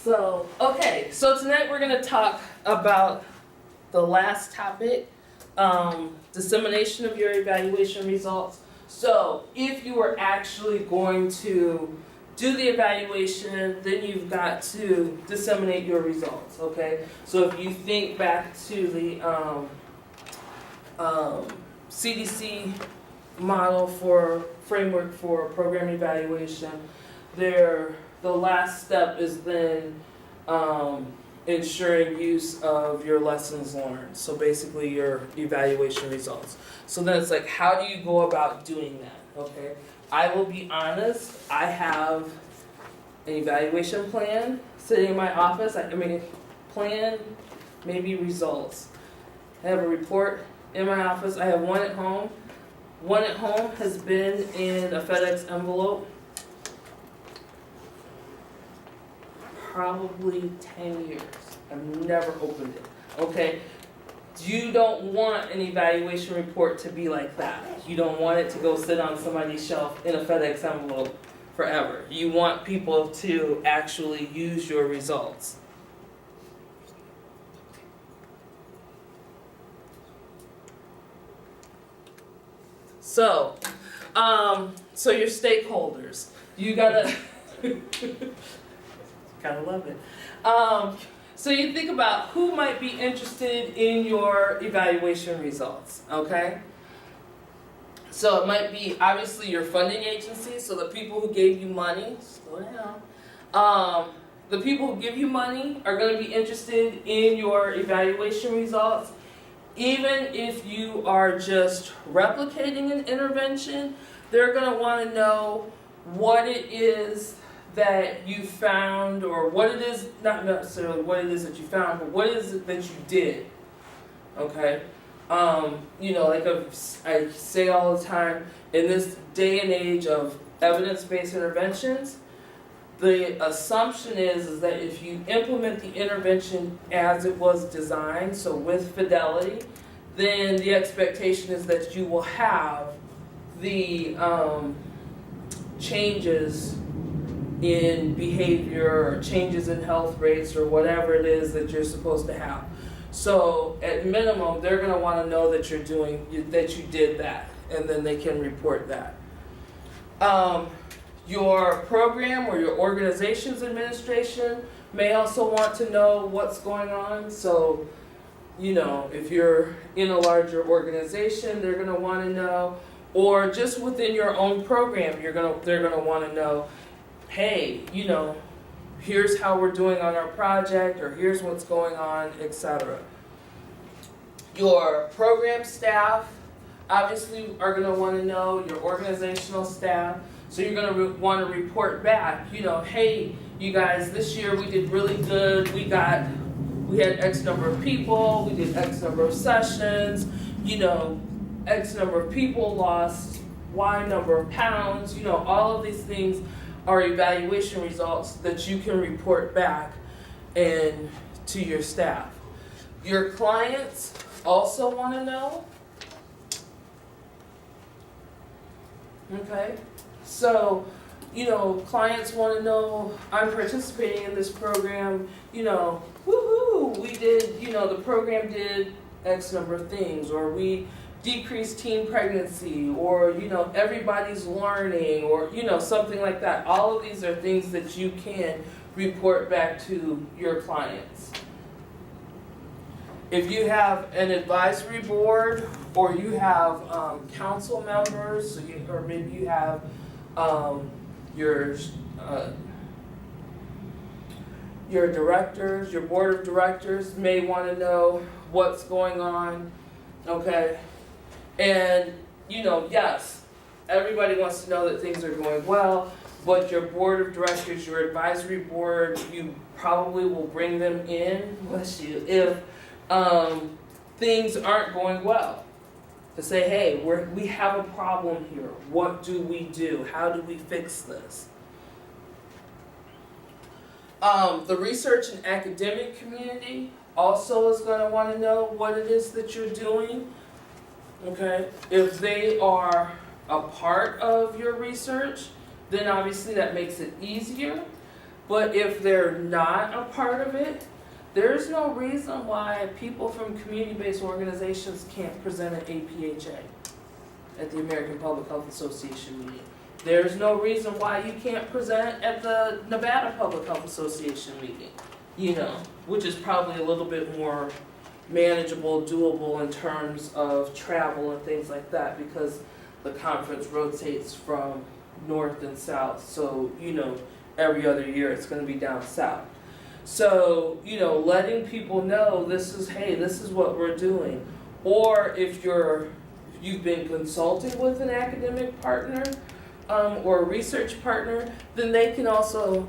So tonight we're going to talk about the last topic, dissemination of your evaluation results. So if you are actually going to do the evaluation, then you've got to disseminate your results, okay? So if you think back to the CDC model for framework for program evaluation, the last step is then ensuring use of your lessons learned. So basically your evaluation results. So then it's like, how do you go about doing that? Okay. I will be honest, I have an evaluation plan sitting in my office. Plan, maybe results. I have a report in my office. I have one at home. One at home has been in a FedEx envelope probably 10 years. I've never opened it, okay? You don't want an evaluation report to be like that. You don't want it to go sit on somebody's shelf in a FedEx envelope forever. You want people to actually use your results. So your stakeholders, you gotta, gotta love it. So you think about who might be interested in your evaluation results, okay? So it might be obviously your funding agency, so the people who gave you money, slow down. The people who give you money are going to be interested in your evaluation results. Even if you are just replicating an intervention, they're going to want to know what it is that you found, or what it is, not necessarily what it is that you found, but what is it that you did, okay? Like I say all the time, in this day and age of evidence-based interventions, the assumption is that if you implement the intervention as it was designed, so with fidelity, then the expectation is that you will have the changes in behavior or changes in health rates or whatever it is that you're supposed to have. So at minimum, they're going to want to know that that you did that, and then they can report that. Your program or your organization's administration may also want to know what's going on. So, if you're in a larger organization, they're going to want to know, or just within your own program, they're going to want to know, hey, here's how we're doing on our project, or here's what's going on, etc. Your program staff obviously are going to want to know, your organizational staff, so you're going to want to report back, hey, you guys, this year we did really good, we had X number of people, we did X number of sessions, X number of people lost Y number of pounds, all of these things are evaluation results that you can report back and to your staff. Your clients also want to know. Okay, so clients want to know, I'm participating in this program, woohoo, we did, the program did X number of things, or we decreased teen pregnancy, or everybody's learning, or something like that. All of these are things that you can report back to your clients. If you have an advisory board, or you have council members, or maybe you have your directors, your board of directors may want to know what's going on, okay? And, yes, everybody wants to know that things are going well, but your board of directors, your advisory board, you probably will bring them in, if things aren't going well. To say, hey, we have a problem here. What do we do? How do we fix this? The research and academic community also is going to want to know what it is that you're doing. Okay, if they are a part of your research, then obviously that makes it easier. But if they're not a part of it, there's no reason why people from community-based organizations can't present at APHA, at the American Public Health Association meeting. There's no reason why you can't present at the Nevada Public Health Association meeting, which is probably a little bit more manageable, doable in terms of travel and things like that, because the conference rotates from north and south. So, every other year it's going to be down south. So, letting people know this is what we're doing. Or if you've been consulting with an academic partner or a research partner, then they can also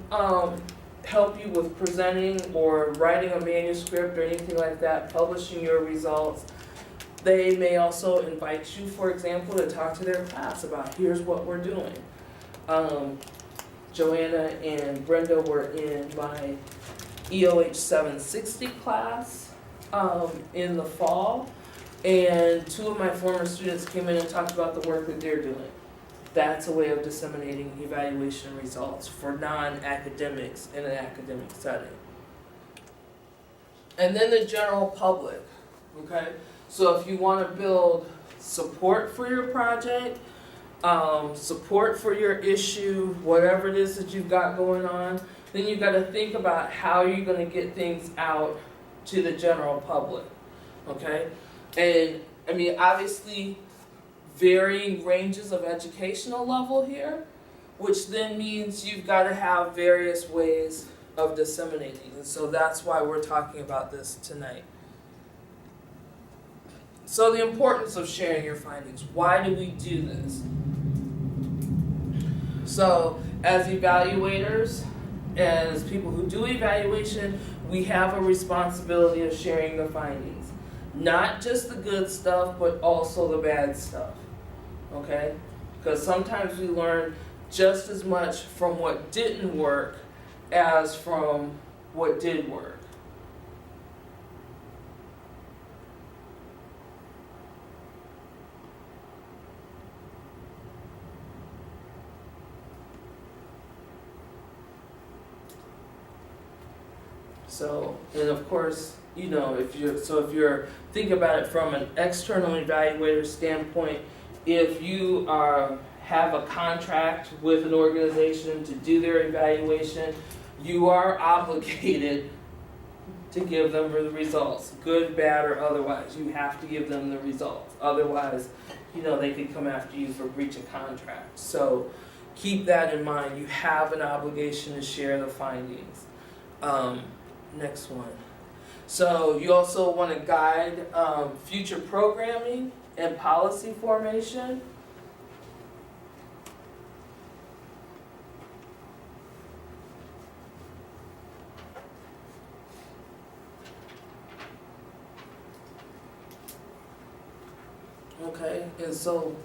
help you with presenting or writing a manuscript or anything like that, publishing your results. They may also invite you, for example, to talk to their class about here's what we're doing. Joanna and Brenda were in my EOH 760 class in the fall, and two of my former students came in and talked about the work that they're doing. That's a way of disseminating evaluation results for non-academics in an academic setting. And then the general public, okay? So if you want to build support for your project, support for your issue, whatever it is that you've got going on, then you've got to think about how you're going to get things out to the general public, okay? And obviously varying ranges of educational level here, which then means you've got to have various ways of disseminating. And so that's why we're talking about this tonight. So the importance of sharing your findings. Why do we do this? So as evaluators, as people who do evaluation, we have a responsibility of sharing the findings. Not just the good stuff, but also the bad stuff. Okay? Because sometimes we learn just as much from what didn't work as from what did work. So, and of course, if you're thinking about it from an external evaluator standpoint, if you have a contract with an organization to do their evaluation, you are obligated to give them the results, good, bad, or otherwise. You have to give them the results. Otherwise, they could come after you for breach of contract. So keep that in mind. You have an obligation to share the findings. Next one. So you also want to guide future programming and policy formation. Okay, and so,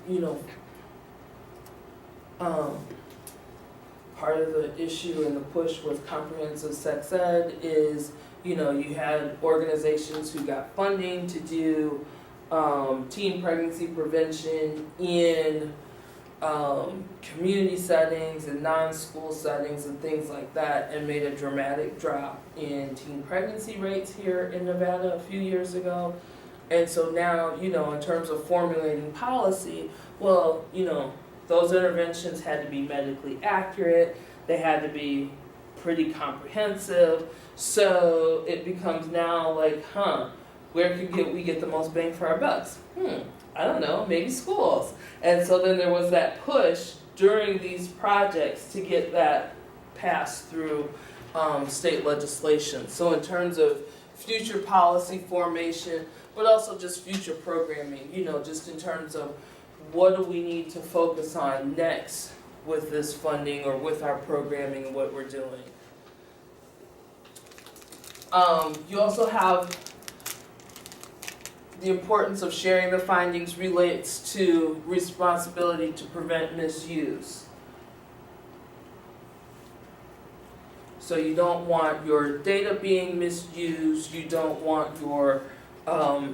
part of the issue and the push with comprehensive sex ed is, you had organizations who got funding to do teen pregnancy prevention in community settings and non-school settings and things like that, and made a dramatic drop in teen pregnancy rates here in Nevada a few years ago. And so now, in terms of formulating policy, well, those interventions had to be medically accurate, they had to be pretty comprehensive, so it becomes now like, where could we get the most bang for our bucks? I don't know, maybe schools. And so then there was that push during these projects to get that passed through state legislation. So in terms of future policy formation, but also just future programming, just in terms of what do we need to focus on next with this funding or with our programming and what we're doing. You also have the importance of sharing the findings relates to responsibility to prevent misuse. So you don't want your data being misused, you don't want your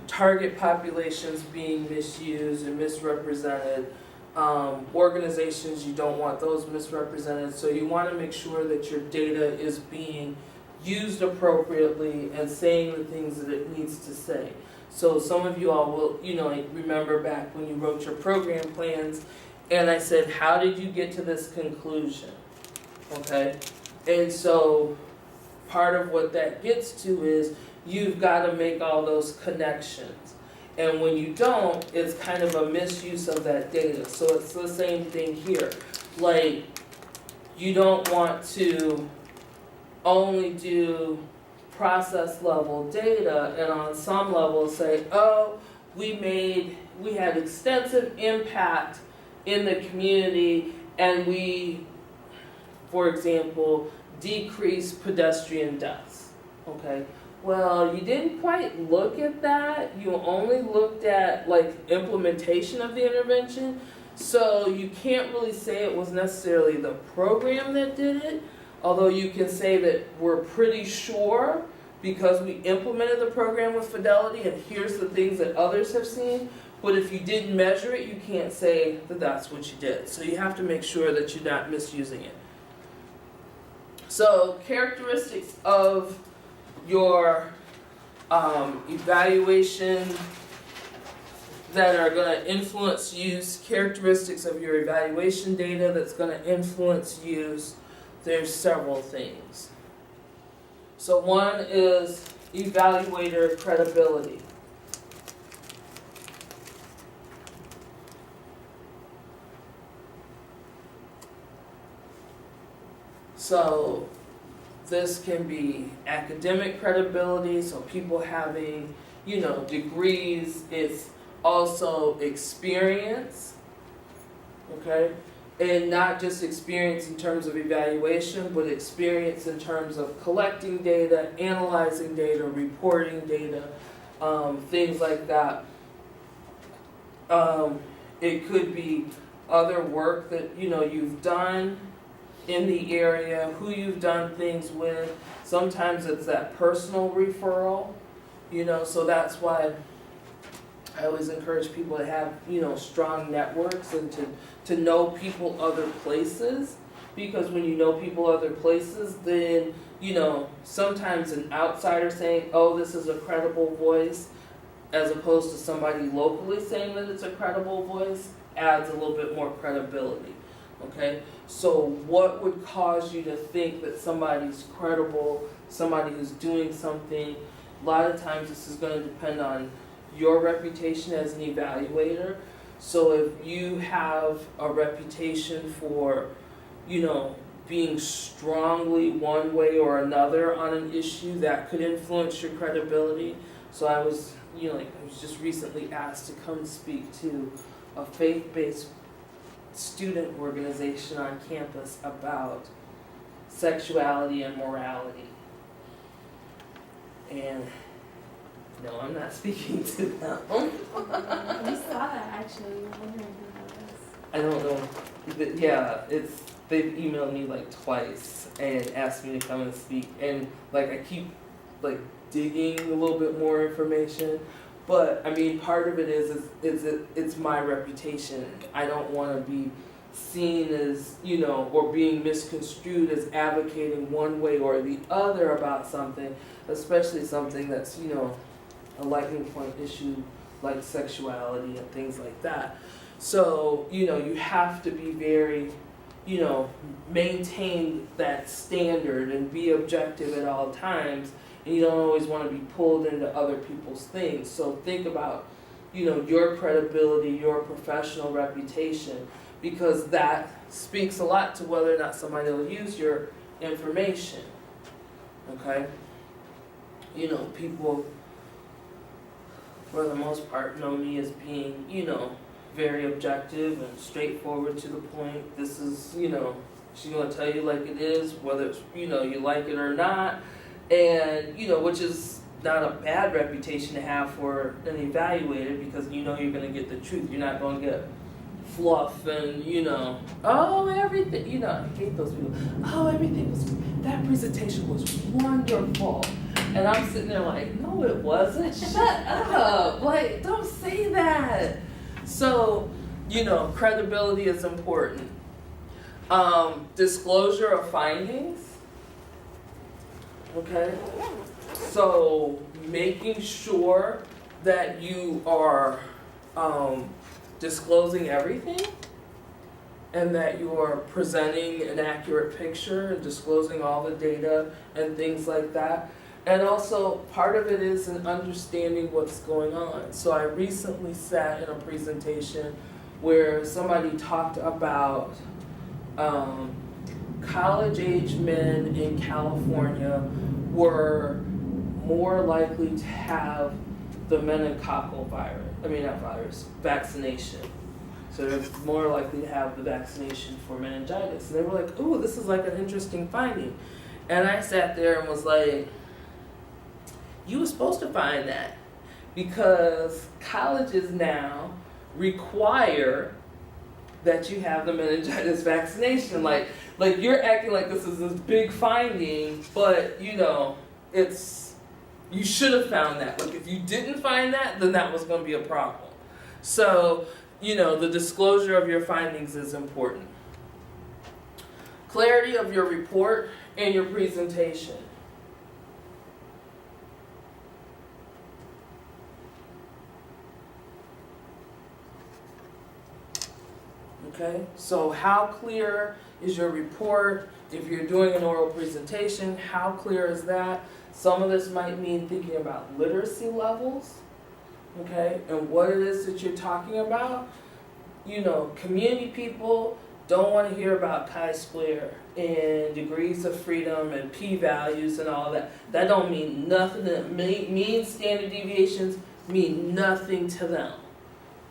target populations being misused and misrepresented. organizations, you don't want those misrepresented. So you want to make sure that your data is being used appropriately and saying the things that it needs to say. So some of you all will, like remember back when you wrote your program plans, and I said, how did you get to this conclusion? Okay? And so part of what that gets to is you've got to make all those connections. And when you don't, it's kind of a misuse of that data. So it's the same thing here. Like, you don't want to only do process level data and on some level say, oh, we had extensive impact in the community and we, for example, decreased pedestrian deaths. Okay? Well, you didn't quite look at that. You only looked at like implementation of the intervention. So you can't really say it was necessarily the program that did it, although you can say that we're pretty sure because we implemented the program with fidelity and here's the things that others have seen. But if you didn't measure it, you can't say that that's what you did. So you have to make sure that you're not misusing it. So characteristics of your evaluation that are going to influence use, characteristics of your evaluation data that's going to influence use, there's several things. So one is evaluator credibility. So this can be academic credibility, so people having, degrees. It's also experience, okay? And not just experience in terms of evaluation, but experience in terms of collecting data, analyzing data, reporting data, things like that. It could be other work that, you've done in the area, who you've done things with. Sometimes it's that personal referral, so that's why I always encourage people to have, strong networks and to know people other places, because when you know people other places, then, sometimes an outsider saying, oh, this is a credible voice, as opposed to somebody locally saying that it's a credible voice, adds a little bit more credibility. Okay, so what would cause you to think that somebody's credible, somebody who's doing something? A lot of times this is going to depend on your reputation as an evaluator. So if you have a reputation for, being strongly one way or another on an issue, that could influence your credibility. So I was, I was just recently asked to come speak to a faith-based student organization on campus about sexuality and morality. And no, I'm not speaking to them. We saw that actually. We were wondering who that was. I don't know. Yeah, they've emailed me like twice and asked me to come and speak. And like I keep like digging a little bit more information. But I mean, part of it is it's my reputation. I don't want to be seen as, or being misconstrued as advocating one way or the other about something, especially something that's, a lightning point issue like sexuality and things like that. So, you have to be very, maintain that standard and be objective at all times. And you don't always want to be pulled into other people's things. So think about, your credibility, your professional reputation, because that speaks a lot to whether or not somebody will use your information. Okay? People, for the most part, know me as being, very objective and straightforward to the point. This is, she's going to tell you like it is, whether it's, you like it or not. And, which is not a bad reputation to have for an evaluator, because you're going to get the truth. You're not going to get fluff and, oh, everything, I hate those people. Oh, that presentation was wonderful. And I'm sitting there like, no, it wasn't. Shut up. Like, don't say that. So, Credibility is important. Disclosure of findings. Okay? So making sure that you are disclosing everything and that you are presenting an accurate picture and disclosing all the data and things like that. And also, part of it is in understanding what's going on. So I recently sat in a presentation where somebody talked about college-age men in California were more likely to have the meningococcal vaccination. So they're more likely to have the vaccination for meningitis. And they were like, ooh, this is like an interesting finding. And I sat there and was like, you were supposed to find that because colleges now require that you have the meningitis vaccination. Like you're acting like this is this big finding, but you should have found that. Like if you didn't find that, then that was going to be a problem. So, the disclosure of your findings is important. Clarity of your report and your presentation. Okay, so how clear is your report? If you're doing an oral presentation, how clear is that? Some of this might mean thinking about literacy levels, okay, and what it is that you're talking about. Community people don't want to hear about chi-square and degrees of freedom and p-values and all that. That don't mean nothing. That mean standard deviations mean nothing to them,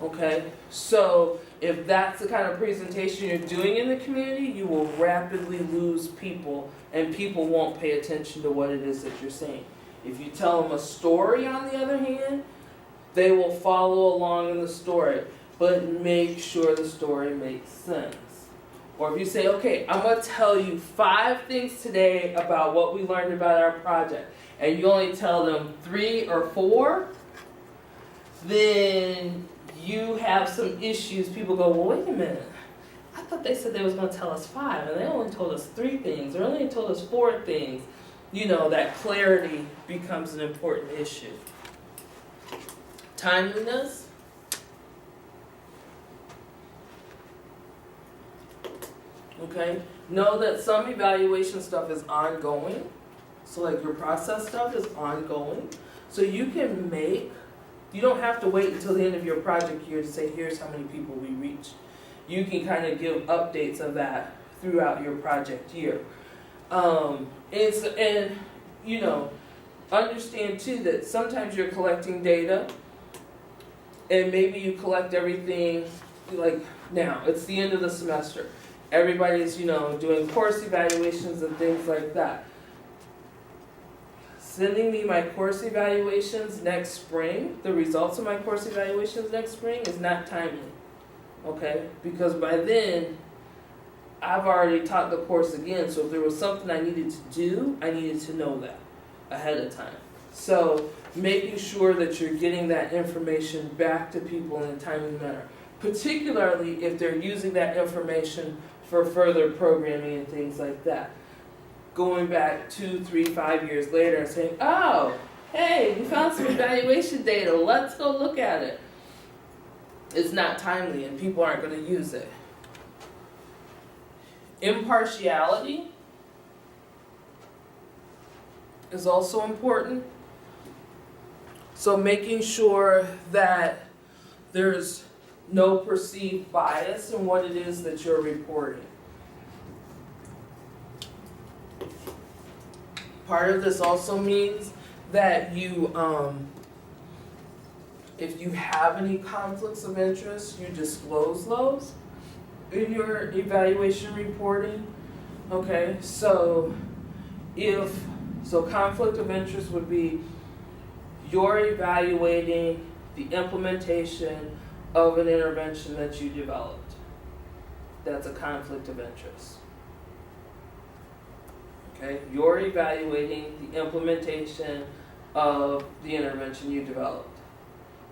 okay? So if that's the kind of presentation you're doing in the community, you will rapidly lose people, and people won't pay attention to what it is that you're saying. If you tell them a story, on the other hand, they will follow along in the story, but make sure the story makes sense. Or if you say, okay, I'm going to tell you 5 things today about what we learned about our project, and you only tell them 3 or 4, then you have some issues. People go, well, wait a minute. I thought they said they was going to tell us 5, and they only told us 3 things, or only told us 4 things. That clarity becomes an important issue. Timeliness. Okay. Know that some evaluation stuff is ongoing. So like your process stuff is ongoing. So you don't have to wait until the end of your project year to say, here's how many people we reached. You can kind of give updates of that throughout your project year. Understand too that sometimes you're collecting data and maybe you collect everything, like now, it's the end of the semester. Everybody's, doing course evaluations and things like that. Sending me my course evaluations next spring, the results of my course evaluations next spring is not timely, okay? Because by then, I've already taught the course again, so if there was something I needed to do, I needed to know that ahead of time. So making sure that you're getting that information back to people in a timely manner, particularly if they're using that information for further programming and things like that. Going back 2, 3, 5 years later and saying, oh, hey, we found some evaluation data, let's go look at it. It's not timely and people aren't going to use it. Impartiality is also important. So making sure that there's no perceived bias in what it is that you're reporting. Part of this also means that you, if you have any conflicts of interest, you disclose those in your evaluation reporting. Okay, so conflict of interest would be you're evaluating the implementation of an intervention that you developed. That's a conflict of interest. Okay, you're evaluating the implementation of the intervention you developed.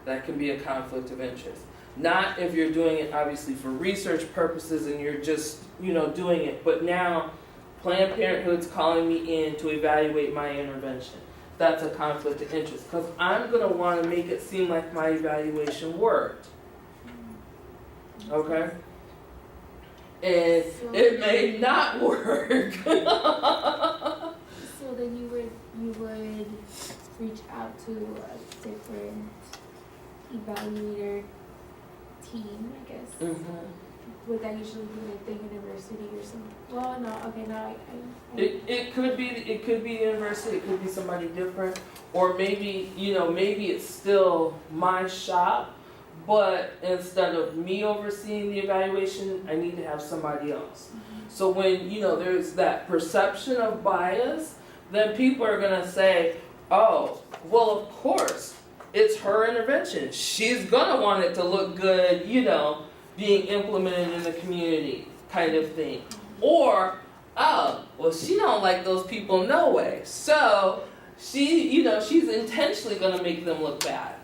That can be a conflict of interest. Not if you're doing it obviously for research purposes and you're just, doing it, but now Planned Parenthood's calling me in to evaluate my intervention. That's a conflict of interest because I'm going to want to make it seem like my evaluation worked. Okay? And So it may not work. So then you would reach out to a different evaluator team, I guess. Mm-hmm. Would that usually be like the university or something? Well, no, okay, no, I It could be the university, it could be somebody different, or maybe it's still my shop, but instead of me overseeing the evaluation, I need to have somebody else. So when there's that perception of bias, then people are gonna say, oh, well, of course, it's her intervention. She's gonna want it to look good, being implemented in the community, kind of thing. Or, oh, well, she don't like those people no way. So she's intentionally gonna make them look bad.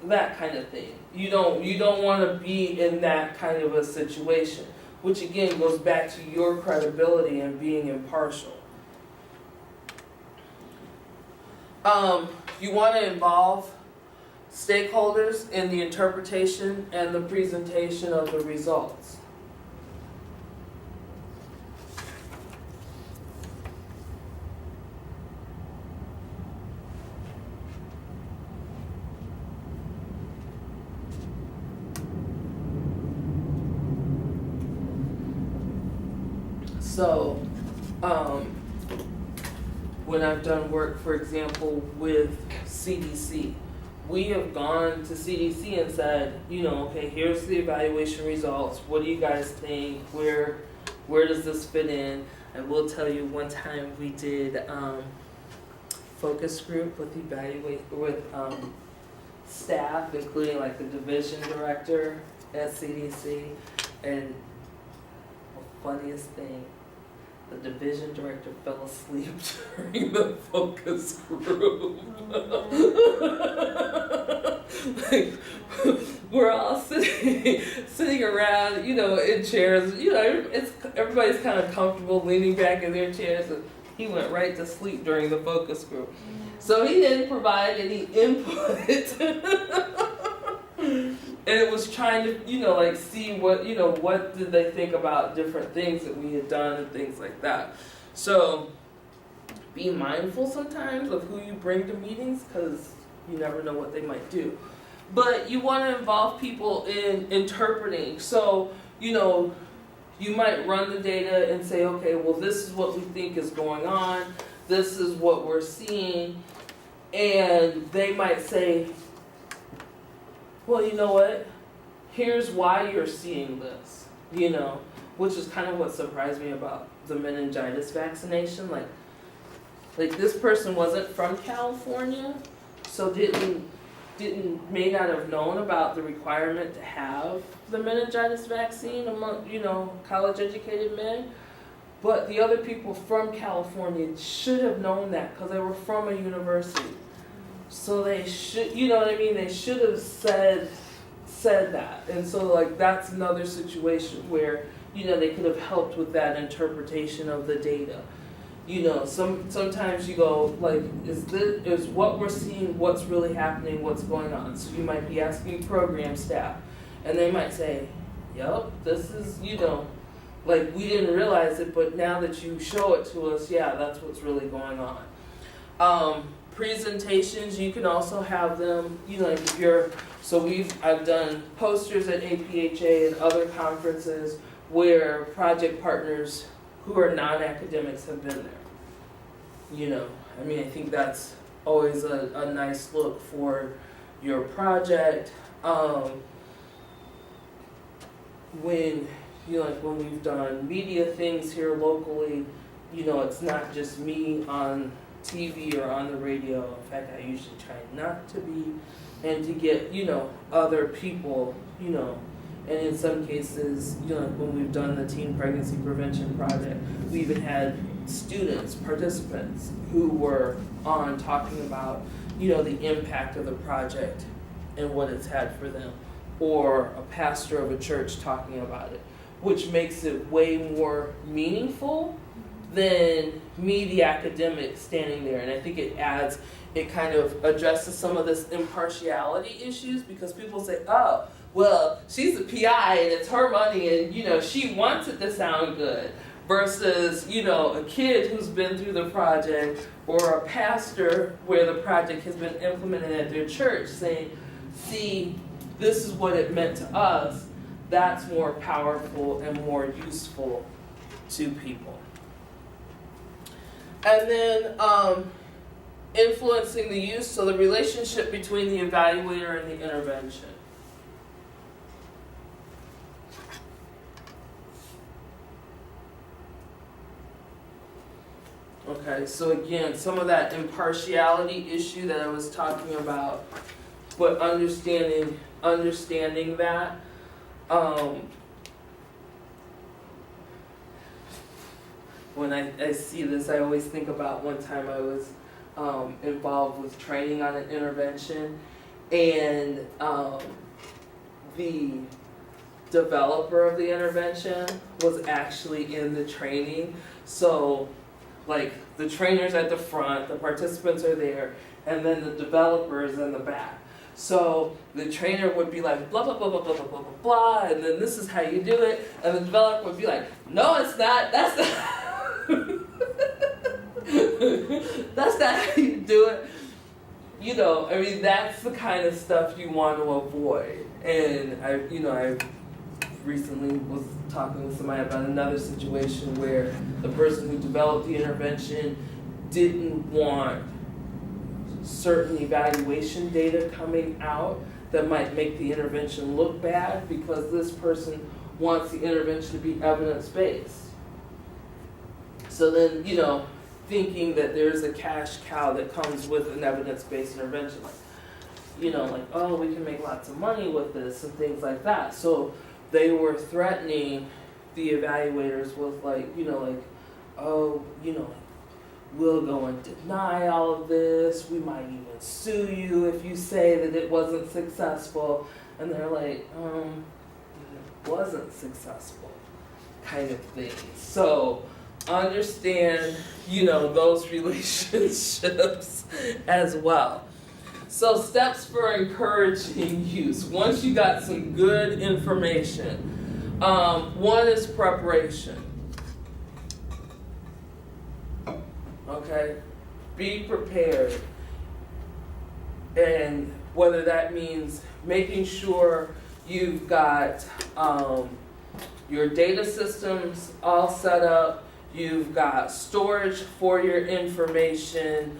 That kind of thing. You don't want to be in that kind of a situation, which again goes back to your credibility and being impartial. You want to involve stakeholders in the interpretation and the presentation of the results. So, when I've done work, for example, with CDC, we have gone to CDC and said, okay, here's the evaluation results. What do you guys think? Where does this fit in? I will tell you, one time we did focus group with staff, including like the division director at CDC, and the funniest thing, the division director fell asleep during the focus group. Like, we're all sitting around, in chairs. Everybody's kind of comfortable leaning back in their chairs. And he went right to sleep during the focus group. So he didn't provide any input. And it was trying to, see what did they think about different things that we had done and things like that. So be mindful sometimes of who you bring to meetings because you never know what they might do. But you want to involve people in interpreting. So, you might run the data and say, okay, well, this is what we think is going on. This is what we're seeing. And they might say, well, you know what? Here's why you're seeing this, which is kind of what surprised me about the meningitis vaccination. Like this person wasn't from California, so may not have known about the requirement to have the meningitis vaccine among, college educated men. But the other people from California should have known that because they were from a university. So they should, they should have said that. And so that's another situation where, they could have helped with that interpretation of the data. Sometimes you go is what we're seeing, what's really happening, what's going on. So you might be asking program staff and they might say, yep, this is, we didn't realize it, but now that you show it to us, yeah, that's what's really going on. Presentations, you can also have them, I've done posters at APHA and other conferences where project partners who are non-academics have been there. I think that's always a nice look for your project. When we've done media things here locally, it's not just me on TV or on the radio. In fact, I usually try not to be, and to get, other people, and in some cases, when we've done the Teen Pregnancy Prevention Project, we even had students, participants, who were on talking about, the impact of the project and what it's had for them. or a pastor of a church talking about it, which makes it way more meaningful than me, the academic, standing there. And I think it kind of addresses some of this impartiality issues, because people say, oh, well, she's a PI and it's her money and, she wants it to sound good. Versus, a kid who's been through the project, or a pastor where the project has been implemented at their church saying, see, this is what it meant to us. That's more powerful and more useful to people. And then influencing the use, so the relationship between the evaluator and the intervention. Okay, so again, some of that impartiality issue that I was talking about, but understanding that. When I see this, I always think about one time I was involved with training on an intervention, and the developer of the intervention was actually in the training. So, like, the trainer's at the front, the participants are there, and then the developer is in the back. So the trainer would be like, blah, blah, blah, blah, blah, blah, blah, blah, blah, and then this is how you do it. And the developer would be like, no, it's not. That's not, that's not how you do it. That's the kind of stuff you want to avoid. And I recently was talking with somebody about another situation where the person who developed the intervention didn't want certain evaluation data coming out that might make the intervention look bad, because this person wants the intervention to be evidence-based. So then, thinking that there's a cash cow that comes with an evidence-based intervention, oh, we can make lots of money with this and things like that. So they were threatening the evaluators with we'll go and deny all of this. We might even sue you if you say that it wasn't successful. And they're like, it wasn't successful, kind of thing. So understand, those relationships as well. So steps for encouraging use. Once you got some good information, one is preparation. Okay, be prepared, and whether that means making sure you've got your data systems all set up, you've got storage for your information,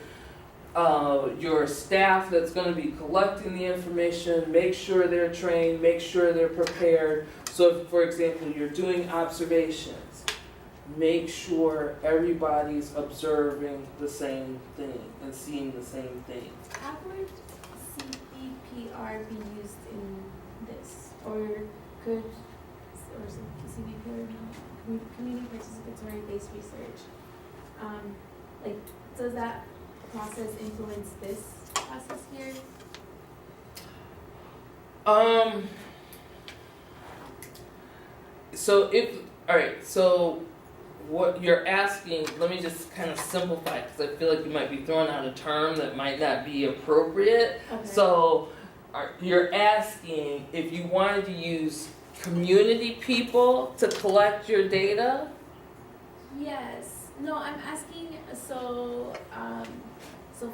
your staff that's going to be collecting the information, make sure they're trained, make sure they're prepared. So if, for example, you're doing observations, make sure everybody's observing the same thing and seeing the same thing. How would CBPR be used in this? Or could, CBPR, community participatory based research, does that process influence this process here? So what you're asking, let me just kind of simplify it, because I feel like you might be throwing out a term that might not be appropriate. Okay. So you're asking if you wanted to use community people to collect your data? Yes. No, I'm asking, so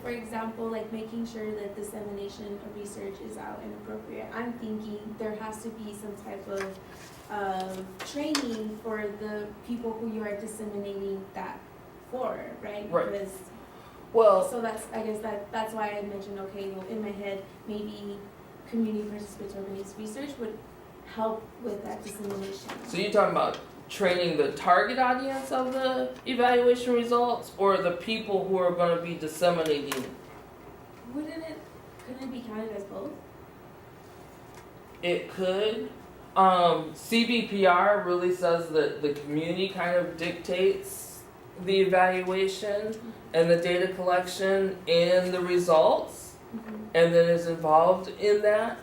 for example, making sure that dissemination of research is out and appropriate. I'm thinking there has to be some type of training for the people who you are disseminating that for, right? Right. Because, so that's why I mentioned, in my head, maybe community participatory based research would help with that dissemination. So you're talking about training the target audience of the evaluation results, or the people who are going to be disseminating? Couldn't it be counted as both? It could. CBPR really says that the community kind of dictates the evaluation and the data collection and the results, and then is involved in that.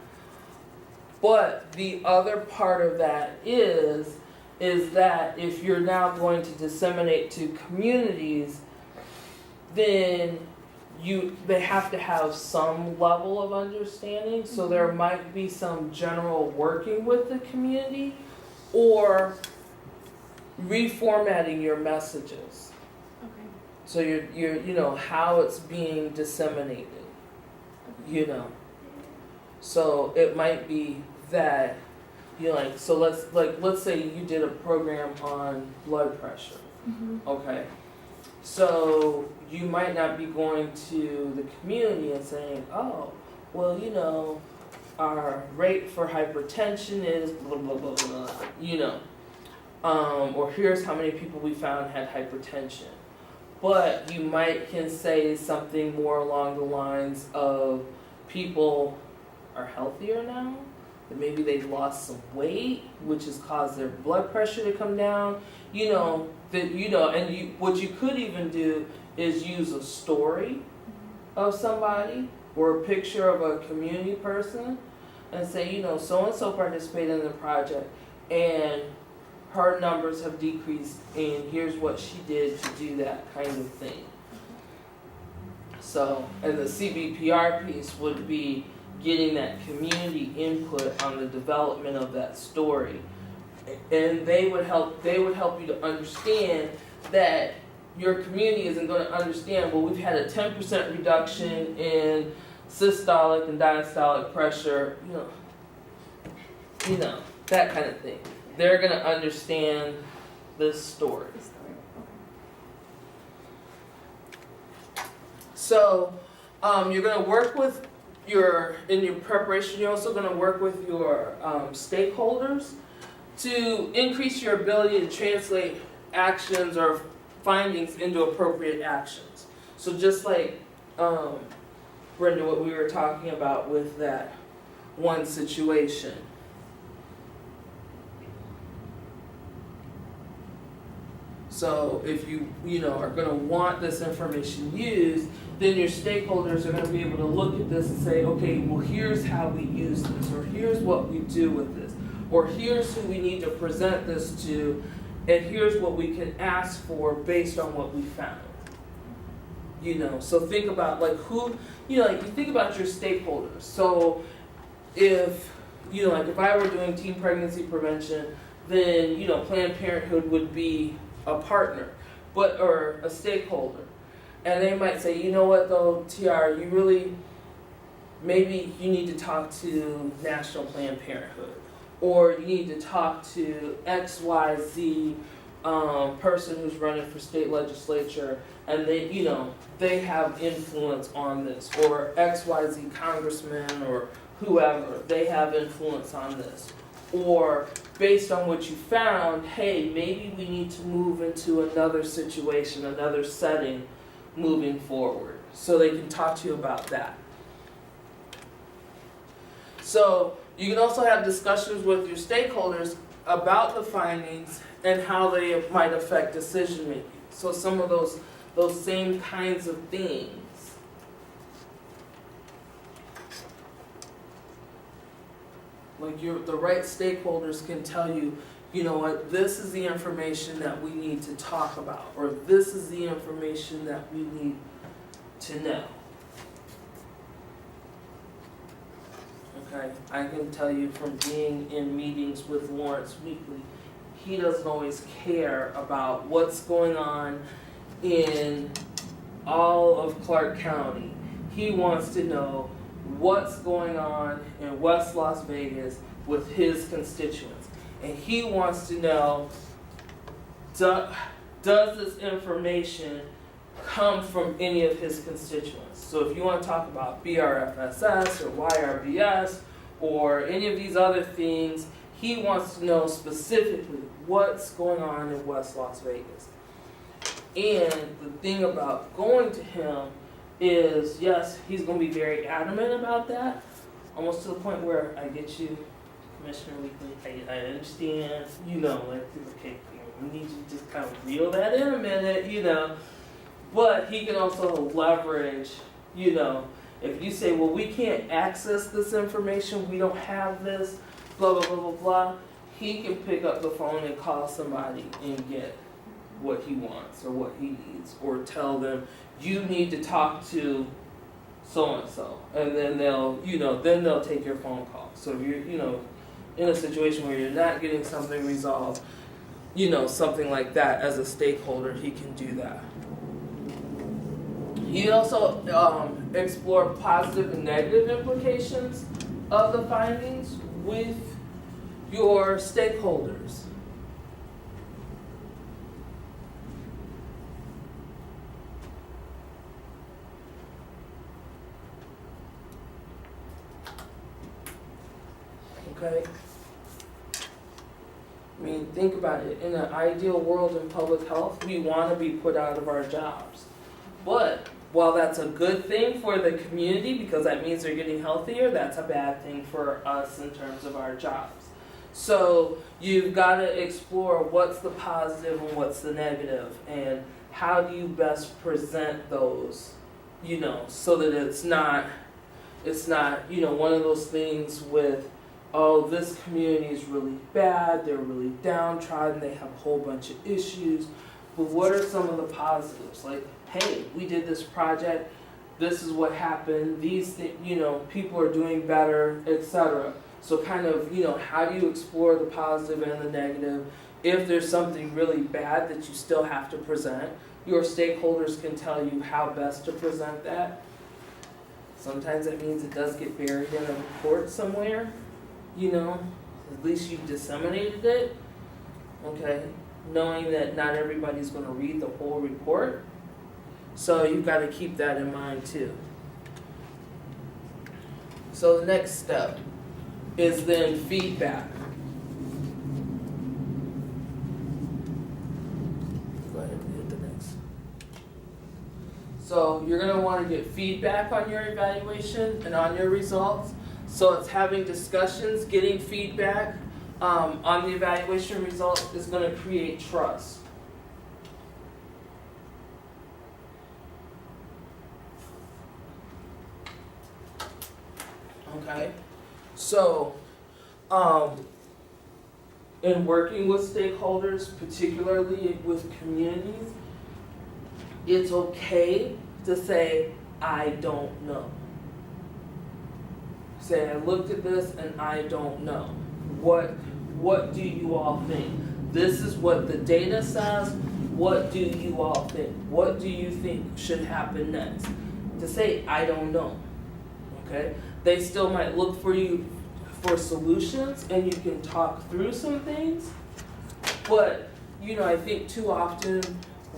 But the other part of that is that if you're now going to disseminate to communities, then they have to have some level of understanding. So there might be some general working with the community or reformatting your messages. Okay. So you're how it's being disseminated. So it might be that so let's say you did a program on blood pressure. Okay. So you might not be going to the community and saying, oh, well, our rate for hypertension is blah, blah, blah, blah, or here's how many people we found had hypertension. But you can say something more along the lines of people are healthier now, that maybe they've lost some weight, which has caused their blood pressure to come down, what you could even do is use a story of somebody or a picture of a community person and say, so-and-so participated in the project and her numbers have decreased and here's what she did to do that kind of thing. So, and the CBPR piece would be getting that community input on the development of that story. And they would help you to understand that your community isn't going to understand, well, we've had a 10% reduction in systolic and diastolic pressure, that kind of thing. They're going to understand this story. So you're going to work with in your preparation, you're also going to work with your stakeholders to increase your ability to translate actions or findings into appropriate actions. So just like, Brenda, what we were talking about with that one situation. So if you are going to want this information used, then your stakeholders are going to be able to look at this and say, okay, well, here's how we use this, or here's what we do with this, or here's who we need to present this to, and here's what we can ask for based on what we found. So think about you think about your stakeholders. So if, if I were doing teen pregnancy prevention, then, Planned Parenthood would be a partner, or a stakeholder. And they might say, you know what though, TR, maybe you need to talk to National Planned Parenthood, or you need to talk to XYZ person who's running for state legislature, and they have influence on this, or XYZ congressman or whoever, they have influence on this. Or based on what you found, hey, maybe we need to move into another situation, another setting moving forward. So they can talk to you about that. So you can also have discussions with your stakeholders about the findings and how they might affect decision making. So some of those same kinds of things. Like the right stakeholders can tell you, you know what, this is the information that we need to talk about, or this is the information that we need to know. Okay, I can tell you from being in meetings with Lawrence Weekly, he doesn't always care about what's going on in all of Clark County. He wants to know what's going on in West Las Vegas with his constituents. And he wants to know, does this information come from any of his constituents? So if you want to talk about BRFSS or YRBS or any of these other things, he wants to know specifically what's going on in West Las Vegas. And the thing about going to him is, yes, he's going to be very adamant about that, almost to the point where I get you, Commissioner Weekly, I understand, okay, we need you to just kind of reel that in a minute, but he can also leverage, If you say, well, we can't access this information, we don't have this, blah, blah, blah, blah, blah, he can pick up the phone and call somebody and get what he wants or what he needs, or tell them, you need to talk to so-and-so, and then they'll take your phone call. So if you're, in a situation where you're not getting something resolved, something like that, as a stakeholder, he can do that. He also explore positive and negative implications of the findings with your stakeholders. Okay? I mean, think about it. In an ideal world in public health, we want to be put out of our jobs. But while that's a good thing for the community, because that means they're getting healthier, that's a bad thing for us in terms of our jobs. So you've got to explore what's the positive and what's the negative, and how do you best present those, so that it's not one of those things with, oh, this community is really bad, they're really downtrodden, they have a whole bunch of issues. But what are some of the positives? Like, hey, we did this project, this is what happened, these things, people are doing better, etc. So kind of, how do you explore the positive and the negative? If there's something really bad that you still have to present, your stakeholders can tell you how best to present that. Sometimes that means it does get buried in a report somewhere, at least you've disseminated it, okay? Knowing that not everybody's going to read the whole report. So you've got to keep that in mind too. So the next step is then feedback. Go ahead and hit the next. So you're going to want to get feedback on your evaluation and on your results. So it's having discussions, getting feedback on the evaluation results is going to create trust. Okay, so in working with stakeholders, particularly with communities, it's okay to say, I don't know. Say, I looked at this and I don't know. What do you all think? This is what the data says. What do you all think? What do you think should happen next? To say, I don't know. Okay? They still might look for you for solutions, and you can talk through some things. But, I think too often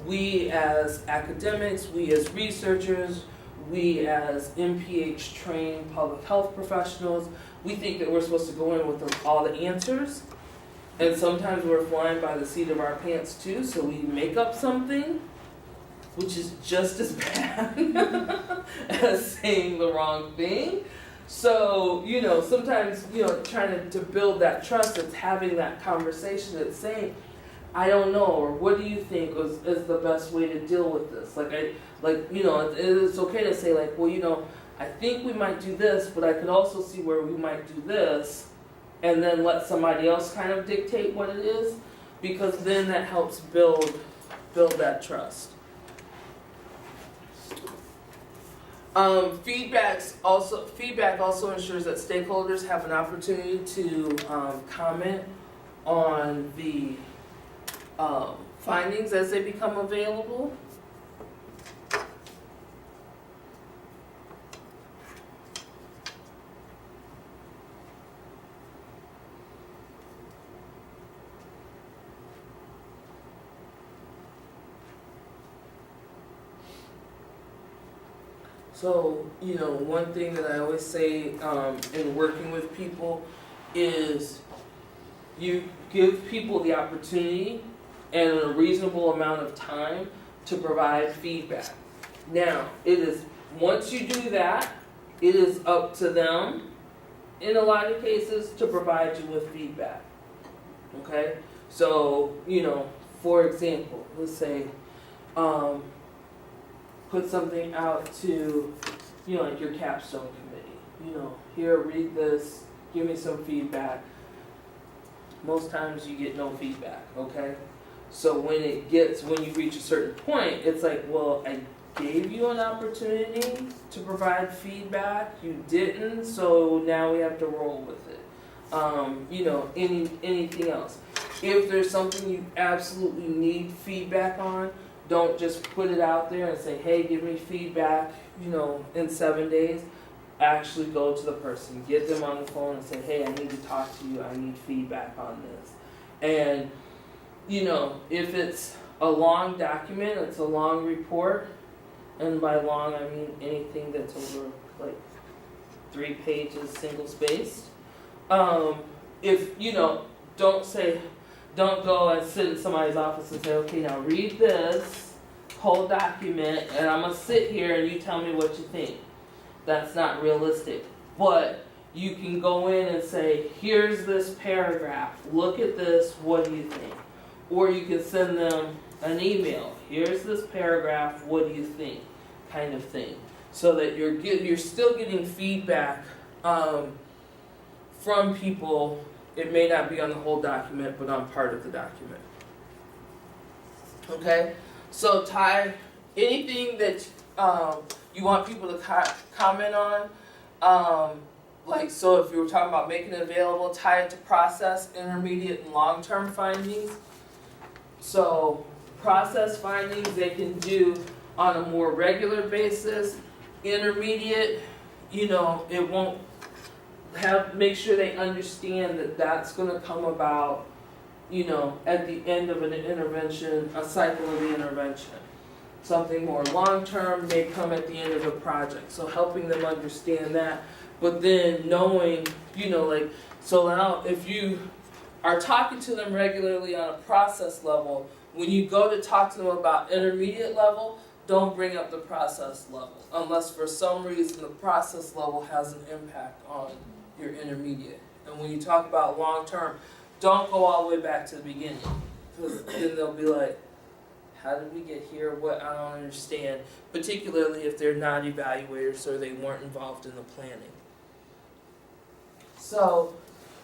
we as academics, we as researchers, we as MPH trained public health professionals, we think that we're supposed to go in with all the answers. And sometimes we're flying by the seat of our pants too, so we make up something, which is just as bad as saying the wrong thing. So, sometimes, trying to build that trust, it's having that conversation, it's saying, I don't know, or what do you think is the best way to deal with this? It's okay to say, well, I think we might do this, but I could also see where we might do this, and then let somebody else kind of dictate what it is, because then that helps build that trust. Feedback also ensures that stakeholders have an opportunity to comment on the findings as they become available. So, one thing that I always say in working with people is you give people the opportunity and a reasonable amount of time to provide feedback. Now, once you do that, it is up to them, in a lot of cases, to provide you with feedback. Okay? So, for example, let's say, put something out to like your capstone committee. Here, read this, give me some feedback. Most times you get no feedback, okay? So when you reach a certain point, it's like, well, I gave you an opportunity to provide feedback, you didn't, so now we have to roll with it. Anything else. If there's something you absolutely need feedback on, don't just put it out there and say, hey, give me feedback, in 7 days. Actually go to the person, get them on the phone and say, hey, I need to talk to you, I need feedback on this. And, if it's a long document, it's a long report, and by long I mean anything that's over like 3 pages, single spaced. Don't go and sit in somebody's office and say, okay, now read this whole document and I'm going to sit here and you tell me what you think. That's not realistic. But you can go in and say, here's this paragraph, look at this, what do you think? Or you can send them an email, here's this paragraph, what do you think? Kind of thing. So that you're still getting feedback from people. It may not be on the whole document, but on part of the document. Okay? So Ty, anything that you want people to comment on, so if you were talking about making it available, tie it to process, intermediate, and long-term findings. So process findings they can do on a more regular basis. Intermediate, it won't make sure they understand that that's going to come about, at the end of an intervention, a cycle of the intervention. Something more long-term may come at the end of a project. So helping them understand that, but then knowing, so now if you are talking to them regularly on a process level, when you go to talk to them about intermediate level, don't bring up the process level, unless for some reason the process level has an impact on your intermediate. And when you talk about long-term, don't go all the way back to the beginning, because then they'll be like, how did we get here? What? I don't understand, particularly if they're not evaluators or they weren't involved in the planning. So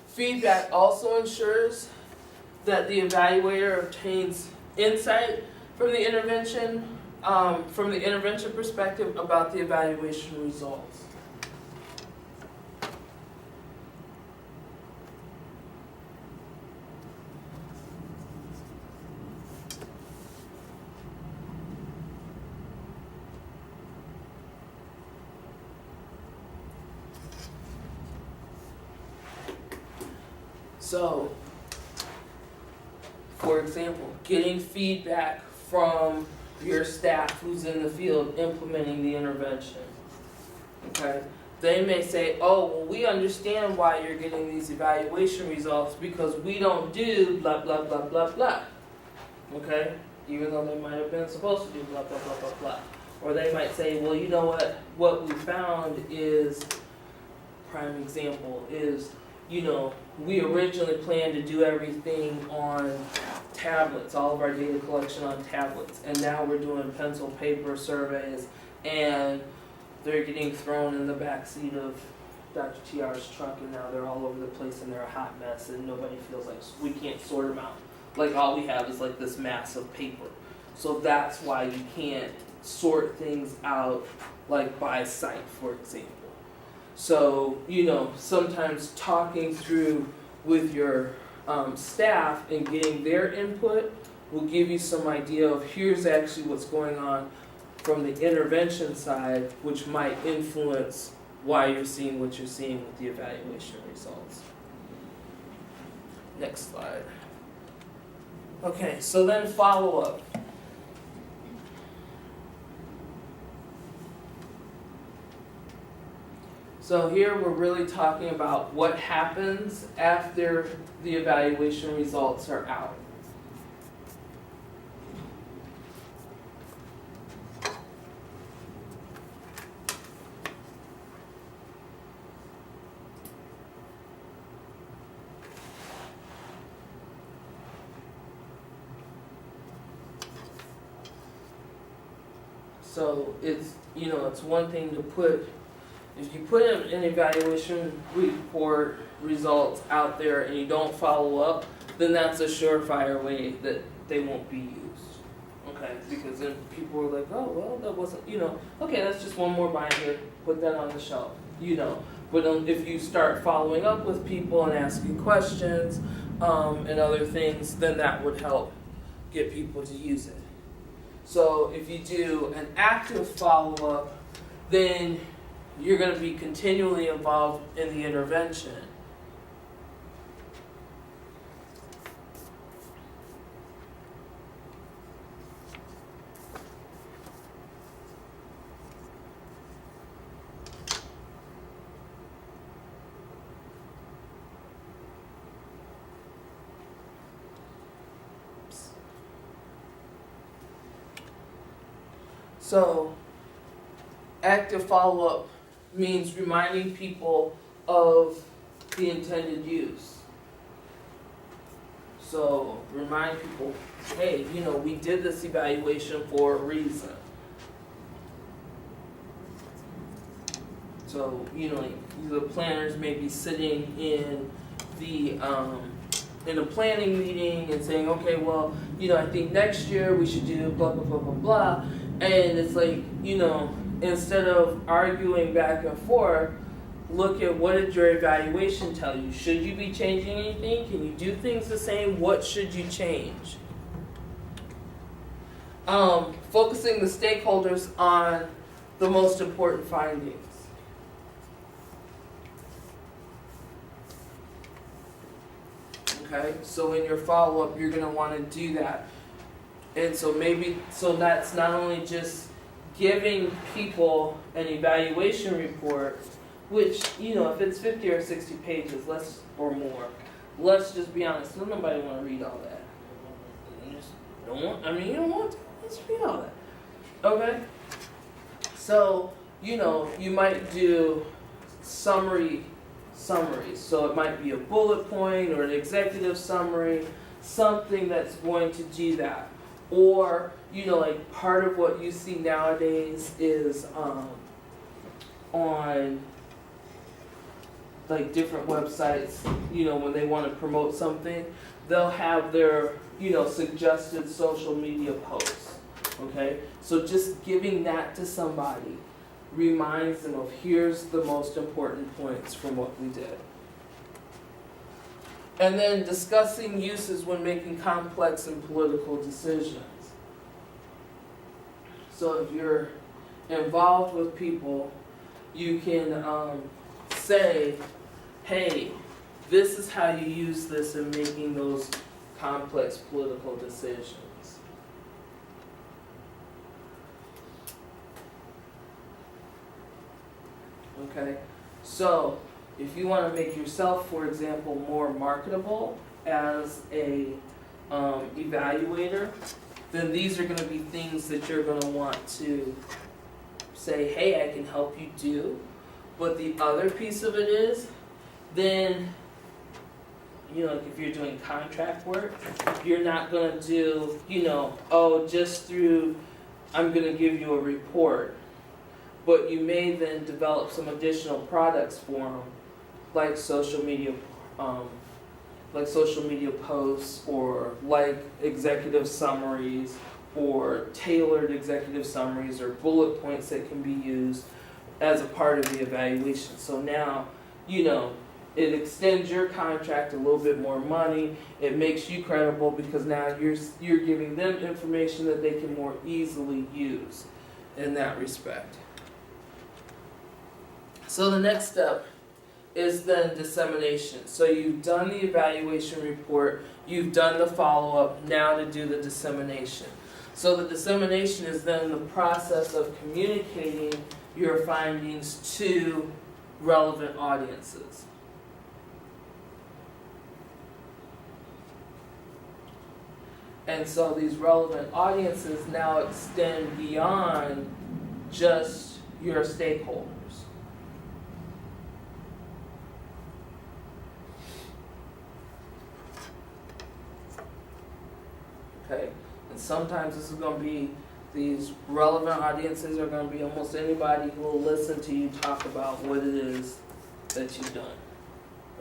feedback also ensures that the evaluator obtains insight from the intervention perspective about the evaluation results. So, for example, getting feedback from your staff who's in the field implementing the intervention. Okay? They may say, oh, well, we understand why you're getting these evaluation results because we don't do blah, blah, blah, blah, blah. Okay? Even though they might have been supposed to do blah, blah, blah, blah, blah. Or they might say, well, you know what we found is, prime example is, we originally planned to do everything on tablets, all of our data collection on tablets, and now we're doing pencil paper surveys, and they're getting thrown in the back seat of Dr. TR's truck, and now they're all over the place, and they're a hot mess, and nobody feels like we can't sort them out. Like all we have is like this mass of paper. So that's why you can't sort things out like by site, for example. So, sometimes talking through with your staff and getting their input will give you some idea of here's actually what's going on from the intervention side, which might influence why you're seeing what you're seeing with the evaluation results. Next slide. Okay, so then follow up. So here we're really talking about what happens after the evaluation results are out. So it's, it's one thing to put, if you put an evaluation report results out there and you don't follow up, then that's a surefire way that they won't be used. Okay, because then people are like, oh, well, that wasn't, okay, that's just one more binder, put that on the shelf, But if you start following up with people and asking questions and other things, then that would help get people to use it. So if you do an active follow-up, then you're going to be continually involved in the intervention. So, active follow-up means reminding people of the intended use. So, remind people, hey, we did this evaluation for a reason. So, the planners may be sitting in a planning meeting and saying, okay, well, I think next year we should do blah, blah, blah, blah, blah. And it's like, instead of arguing back and forth, look at what did your evaluation tell you? Should you be changing anything? Can you do things the same? What should you change? Focusing the stakeholders on the most important findings. Okay, so in your follow-up, you're going to want to do that. And so that's not only just giving people an evaluation report, which, if it's 50 or 60 pages, or more, let's just be honest, nobody want to read all that. You don't want to. Let's read all that. Okay? So, you might do summaries. So it might be a bullet point or an executive summary, something that's going to do that. Or, like part of what you see nowadays is on like different websites, when they want to promote something, they'll have their, suggested social media posts. Okay? So just giving that to somebody reminds them of here's the most important points from what we did. And then discussing uses when making complex and political decisions. So if you're involved with people, you can say, hey, this is how you use this in making those complex political decisions. Okay, so if you want to make yourself, for example, more marketable as a evaluator, then these are going to be things that you're going to want to say, hey, I can help you do. But the other piece of it is, then, like if you're doing contract work, you're not going to do, I'm going to give you a report. But you may then develop some additional products for them, like social media posts, or like executive summaries, or tailored executive summaries, or bullet points that can be used as a part of the evaluation. So now, it extends your contract a little bit more money. It makes you credible because now you're giving them information that they can more easily use in that respect. So the next step is then dissemination. So you've done the evaluation report, you've done the follow-up, now to do the dissemination. So the dissemination is then the process of communicating your findings to relevant audiences. And so these relevant audiences now extend beyond just your stakeholders. Okay, and sometimes this is going to be these relevant audiences are going to be almost anybody who will listen to you talk about what it is that you've done.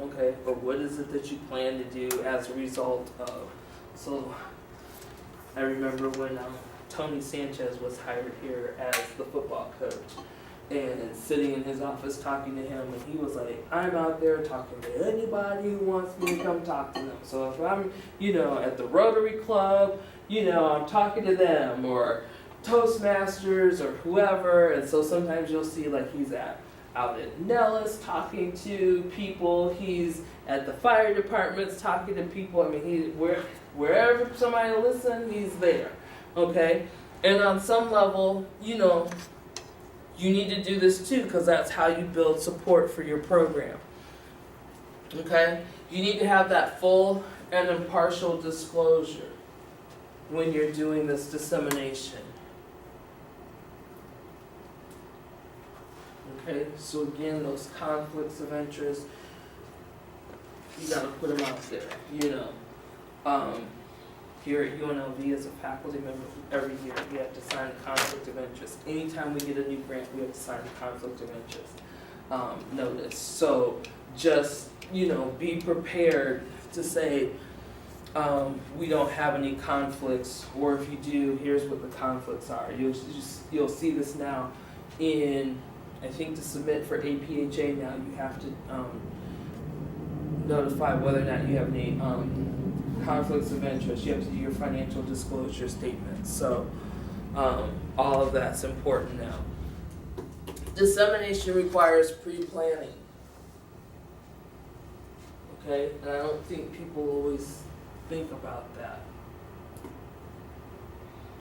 Okay, or what is it that you plan to do as a result of. So I remember when Tony Sanchez was hired here as the football coach, and sitting in his office talking to him, and he was like, I'm out there talking to anybody who wants me to come talk to them. So if I'm, at the Rotary Club, I'm talking to them, or Toastmasters, or whoever. And so sometimes you'll see like he's out at Nellis talking to people, he's at the fire departments talking to people. I mean, wherever somebody will listen, he's there, okay? And on some level, you need to do this too, because that's how you build support for your program. Okay? You need to have that full and impartial disclosure when you're doing this dissemination. Okay? So again, those conflicts of interest, you gotta put them out there, Here at UNLV as a faculty member, every year we have to sign a conflict of interest. Anytime we get a new grant, we have to sign a conflict of interest notice. So just, be prepared to say, we don't have any conflicts, or if you do, here's what the conflicts are. You'll see this now in, I think to submit for APHA now, you have to notify whether or not you have any conflicts of interest. You have to do your financial disclosure statement. So all of that's important now. Dissemination requires pre-planning. Okay, and I don't think people always think about that.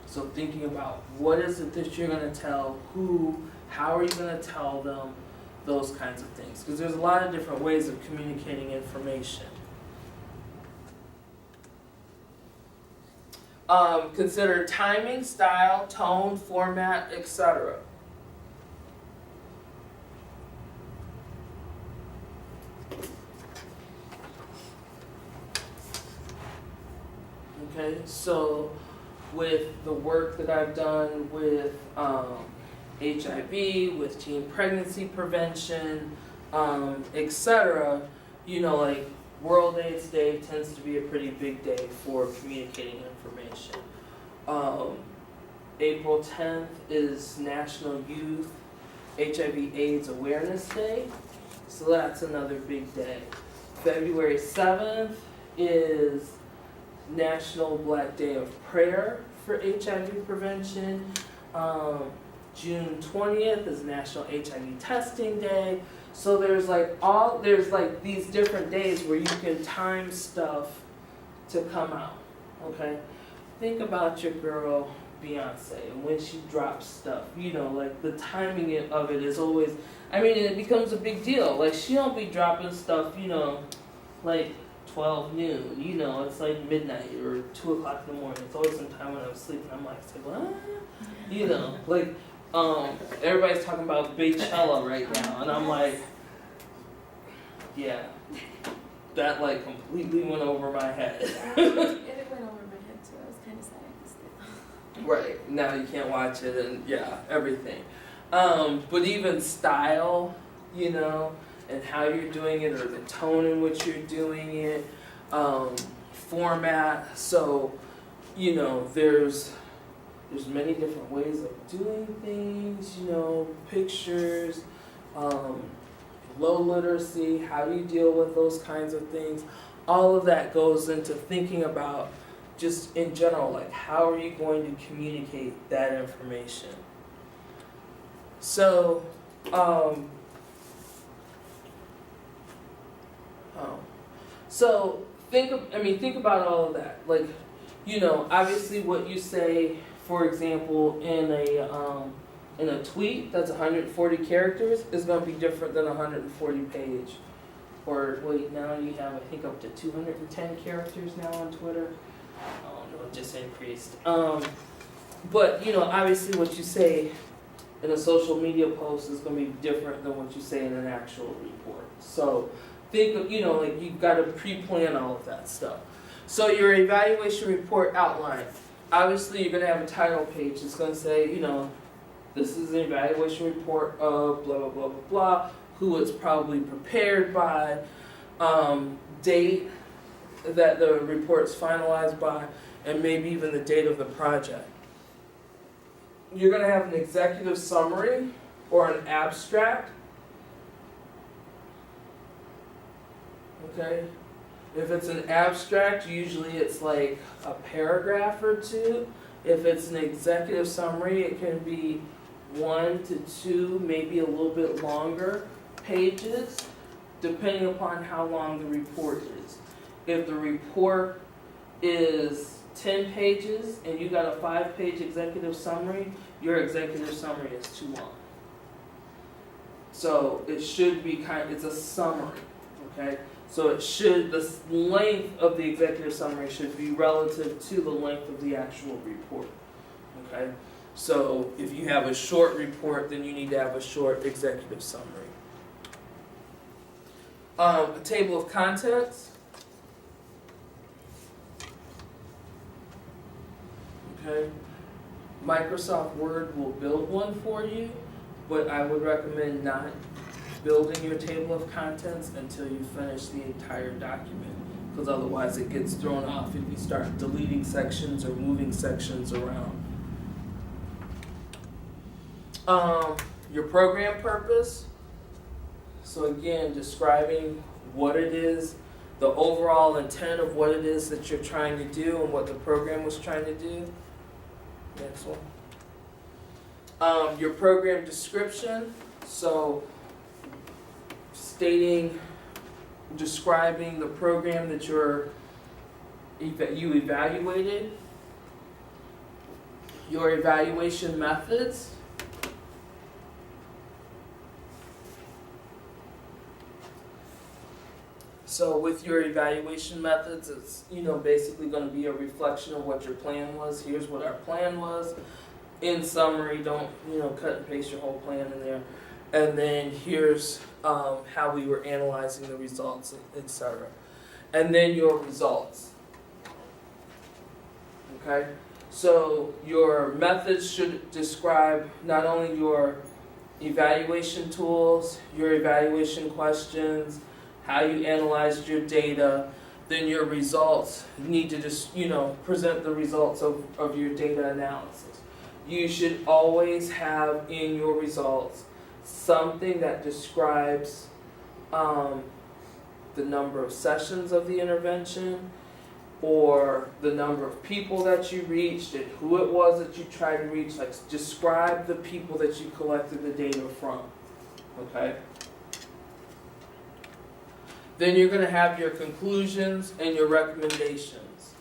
So thinking about what is it that you're going to tell, who, how are you going to tell them, those kinds of things. Because there's a lot of different ways of communicating information. Consider timing, style, tone, format, etc. Okay, so with the work that I've done with HIV, with teen pregnancy prevention, etc., like World AIDS Day tends to be a pretty big day for communicating information. April 10th is National Youth HIV/AIDS Awareness Day, so that's another big day. February 7th is National Black Day of Prayer for HIV prevention. June 20th is National HIV Testing Day. So there's these different days where you can time stuff to come out, okay? Think about your girl Beyonce and when she drops stuff, like the timing of it is always, it becomes a big deal. Like she don't be dropping stuff, like 12 noon, it's like midnight or 2 o'clock in the morning. It's always some time when I'm sleeping. I'm like, say what? Everybody's talking about Beychella right now, and I'm like, yeah, that completely went over my head. It went over my head too. I was kind of sad I missed it. Right, now you can't watch it, and yeah, everything. But even style, and how you're doing it, or the tone in which you're doing it, format. So, there's many different ways of doing things, pictures, low literacy, how do you deal with those kinds of things? All of that goes into thinking about just in general, like how are you going to communicate that information? So, think about all of that. Like, obviously what you say, for example, in a tweet that's 140 characters is going to be different than 140 page. Or wait, now you have I think up to 210 characters now on Twitter. Oh no, it just increased. But obviously what you say in a social media post is going to be different than what you say in an actual report. So think of, you've got to pre-plan all of that stuff. So your evaluation report outline. obviously you're going to have a title page. It's going to say, you know, this is an evaluation report of blah, blah, blah, blah, blah, who it's probably prepared by, date that the report's finalized by, and maybe even the date of the project. You're going to have an executive summary or an abstract. Okay? If it's an abstract, usually it's like a paragraph or two. If it's an executive summary, it can be 1 to 2, maybe a little bit longer pages, depending upon how long the report is. If the report is 10 pages and you got a 5-page executive summary, your executive summary is too long. So it should be it's a summary, okay? So the length of the executive summary should be relative to the length of the actual report, okay? So if you have a short report, then you need to have a short executive summary. A table of contents. Okay. Microsoft Word will build one for you, but I would recommend not building your table of contents until you finish the entire document, because otherwise it gets thrown off if you start deleting sections or moving sections around. Your program purpose. So again, describing what it is, the overall intent of what it is that you're trying to do and what the program was trying to do. Next one. Your program description. So describing the program that you evaluated. Your evaluation methods. So with your evaluation methods, it's basically going to be a reflection of what your plan was. Here's what our plan was. In summary, don't cut and paste your whole plan in there. And then here's how we were analyzing the results, etc. And then your results. Okay? So your methods should describe not only your evaluation tools, your evaluation questions, how you analyzed your data, then your results need to just, present the results of your data analysis. You should always have in your results something that describes the number of sessions of the intervention, or the number of people that you reached and who it was that you tried to reach. Like, describe the people that you collected the data from, okay? Then you're going to have your conclusions and your recommendations.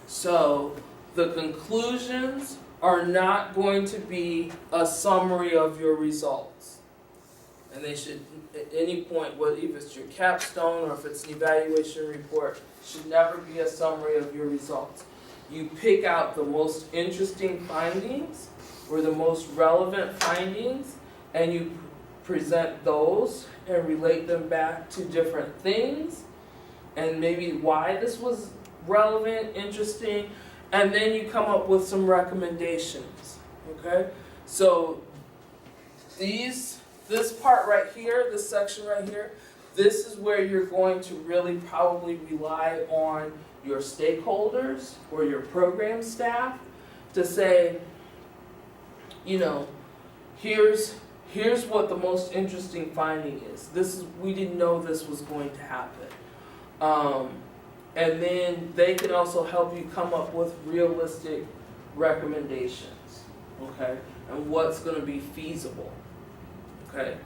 So the conclusions are not going to be a summary of your results. And they should, at any point, whether if it's your capstone or if it's an evaluation report, should never be a summary of your results. You pick out the most interesting findings or the most relevant findings, and you present those and relate them back to different things and maybe why this was relevant, interesting, and then you come up with some recommendations. Okay? So this part right here, this section right here, this is where you're going to really probably rely on your stakeholders or your program staff to say, here's what the most interesting finding is. We didn't know this was going to happen. And then they can also help you come up with realistic recommendations, okay? And what's going to be feasible, okay?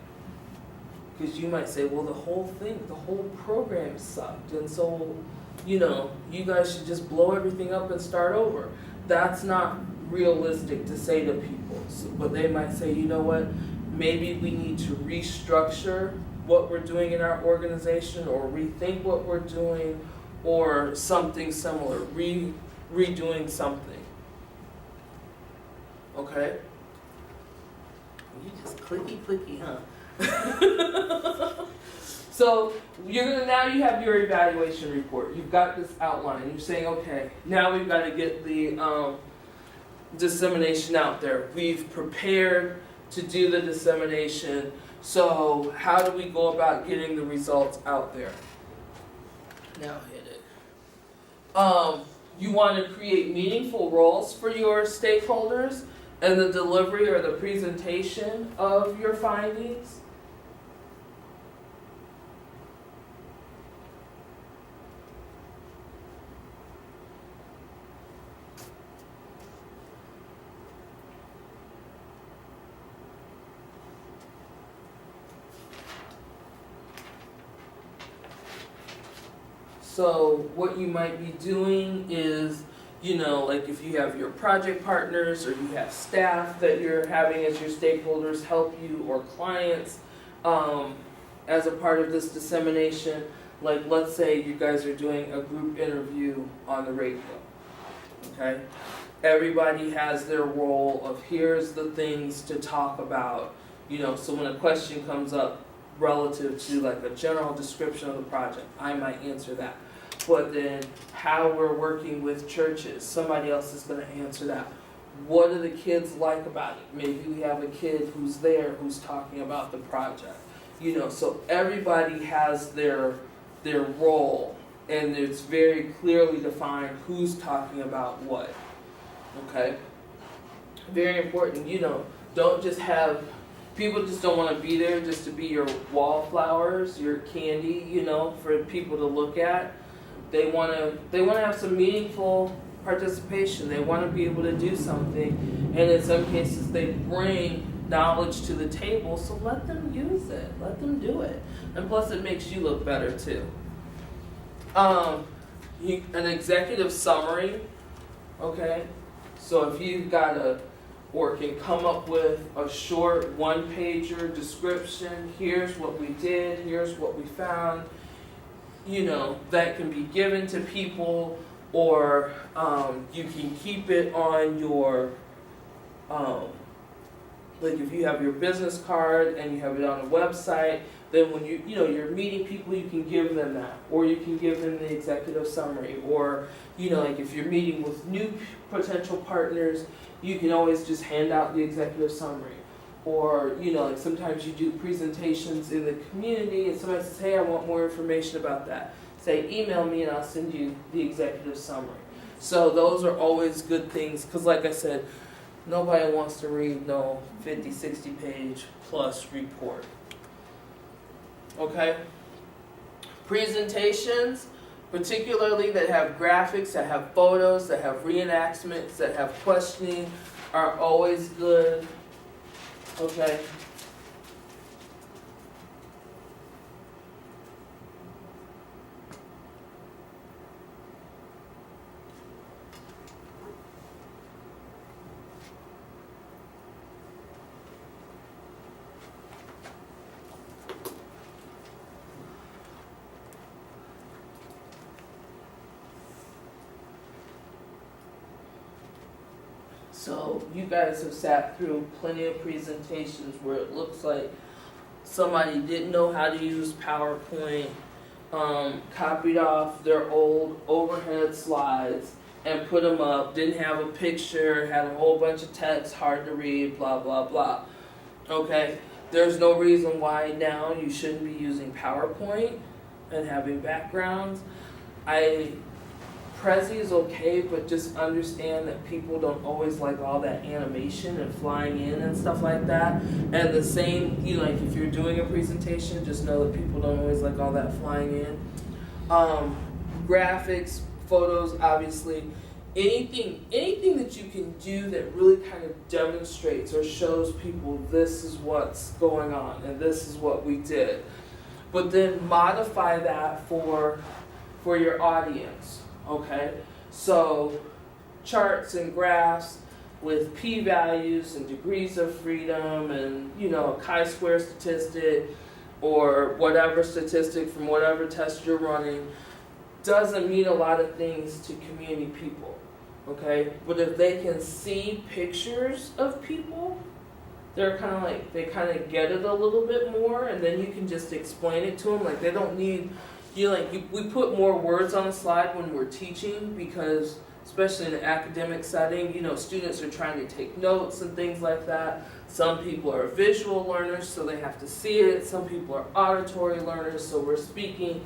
Because you might say, well, the whole program sucked, and so you guys should just blow everything up and start over. That's not realistic to say to people. But they might say, you know what, maybe we need to restructure what we're doing in our organization, or rethink what we're doing, or something similar, redoing something. Okay? You just clicky, huh? So now you have your evaluation report. You've got this outline. You're saying, okay, now we've got to get the dissemination out there. We've prepared to do the dissemination. So how do we go about getting the results out there? Now hit it. You want to create meaningful roles for your stakeholders in the delivery or the presentation of your findings. So what you might be doing is, like if you have your project partners or you have staff that you're having as your stakeholders help you, or clients as a part of this dissemination, like let's say you guys are doing a group interview on the radio, okay? Everybody has their role of here's the things to talk about, so when a question comes up relative to like a general description of the project, I might answer that. But then how we're working with churches, somebody else is going to answer that. What do the kids like about it? Maybe we have a kid who's there who's talking about the project. So everybody has their role, and it's very clearly defined who's talking about what. Okay? Very important, don't just have, people just don't want to be there just to be your wallflowers, your candy, for people to look at. They want to have some meaningful participation. They want to be able to do something, and in some cases they bring knowledge to the table, so let them use it. Let them do it. And plus it makes you look better too. An executive summary, okay? So if you've got or can come up with a short one-pager description, here's what we did, here's what we found, that can be given to people, or you can keep it on your, like if you have your business card and you have it on a website, then when you're meeting people, you can give them that, or you can give them the executive summary, or like if you're meeting with new potential partners, you can always just hand out the executive summary. Or, like sometimes you do presentations in the community and somebody says, hey, I want more information about that. Say, email me and I'll send you the executive summary. So those are always good things, because like I said, nobody wants to read no 50, 60 page plus report. Okay? Presentations, particularly that have graphics, that have photos, that have reenactments, that have questioning, are always good. Okay. So you guys have sat through plenty of presentations where it looks like somebody didn't know how to use PowerPoint, copied off their old overhead slides and put them up, didn't have a picture, had a whole bunch of text, hard to read, blah, blah, blah. Okay, there's no reason why now you shouldn't be using PowerPoint and having backgrounds. Prezi is okay, but just understand that people don't always like all that animation and flying in and stuff like that. And the same, like if you're doing a presentation, just know that people don't always like all that flying in. Graphics, photos, obviously. Anything that you can do that really kind of demonstrates or shows people this is what's going on and this is what we did. But then modify that for your audience. Okay, so charts and graphs with p-values and degrees of freedom and, a chi-square statistic or whatever statistic from whatever test you're running doesn't mean a lot of things to community people, okay? But if they can see pictures of people, they're kind of like, they kind of get it a little bit more, and then you can just explain it to them. Like, they don't need, we put more words on the slide when we're teaching, because especially in an academic setting, students are trying to take notes and things like that. Some people are visual learners, so they have to see it. Some people are auditory learners, so we're speaking.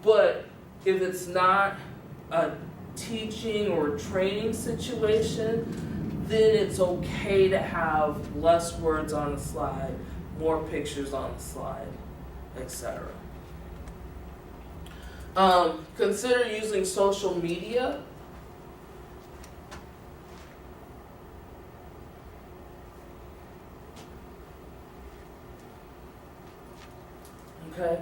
But if it's not a teaching or training situation, then it's okay to have less words on the slide, more pictures on the slide, etc. Consider using social media. Okay,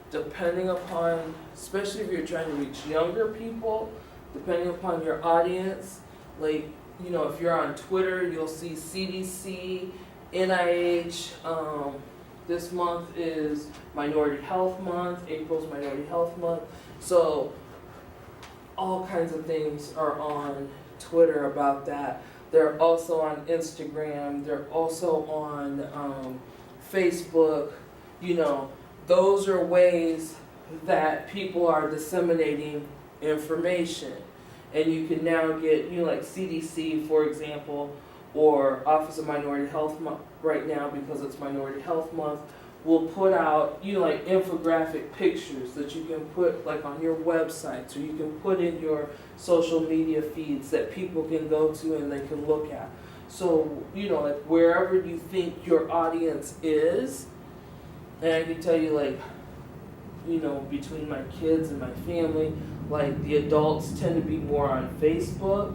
depending upon, especially if you're trying to reach younger people, depending upon your audience, like, if you're on Twitter, you'll see CDC, NIH, this month is Minority Health Month, April's Minority Health Month, so all kinds of things are on Twitter about that. They're also on Instagram, they're also on Facebook, those are ways that people are disseminating information. And you can now get, like CDC, for example, or Office of Minority Health Month right now, because it's Minority Health Month, will put out, like infographic pictures that you can put like on your websites, or you can put in your social media feeds that people can go to and they can look at. So, like wherever you think your audience is, and I can tell you, like, between my kids and my family, like the adults tend to be more on Facebook,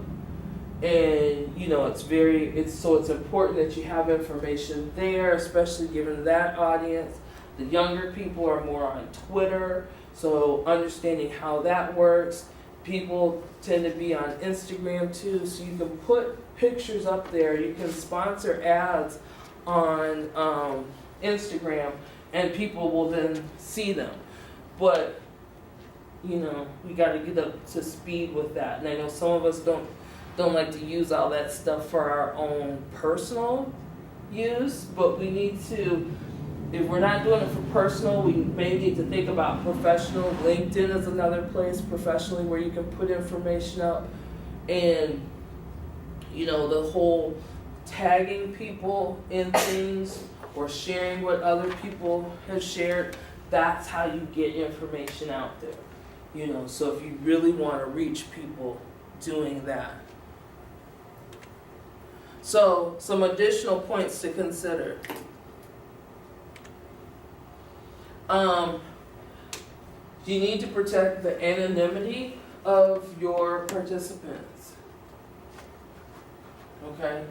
and it's important that you have information there, especially given that audience. The younger people are more on Twitter, so understanding how that works. People tend to be on Instagram too, so you can put pictures up there. You can sponsor ads on Instagram, and people will then see them. But we got to get up to speed with that. And I know some of us don't like to use all that stuff for our own personal use, but we need to, if we're not doing it for personal, we may need to think about professional. LinkedIn is another place professionally where you can put information up, and the whole tagging people in things or sharing what other people have shared, that's how you get information out there. So if you really want to reach people, doing that. So some additional points to consider. You need to protect the anonymity of your participants. Okay?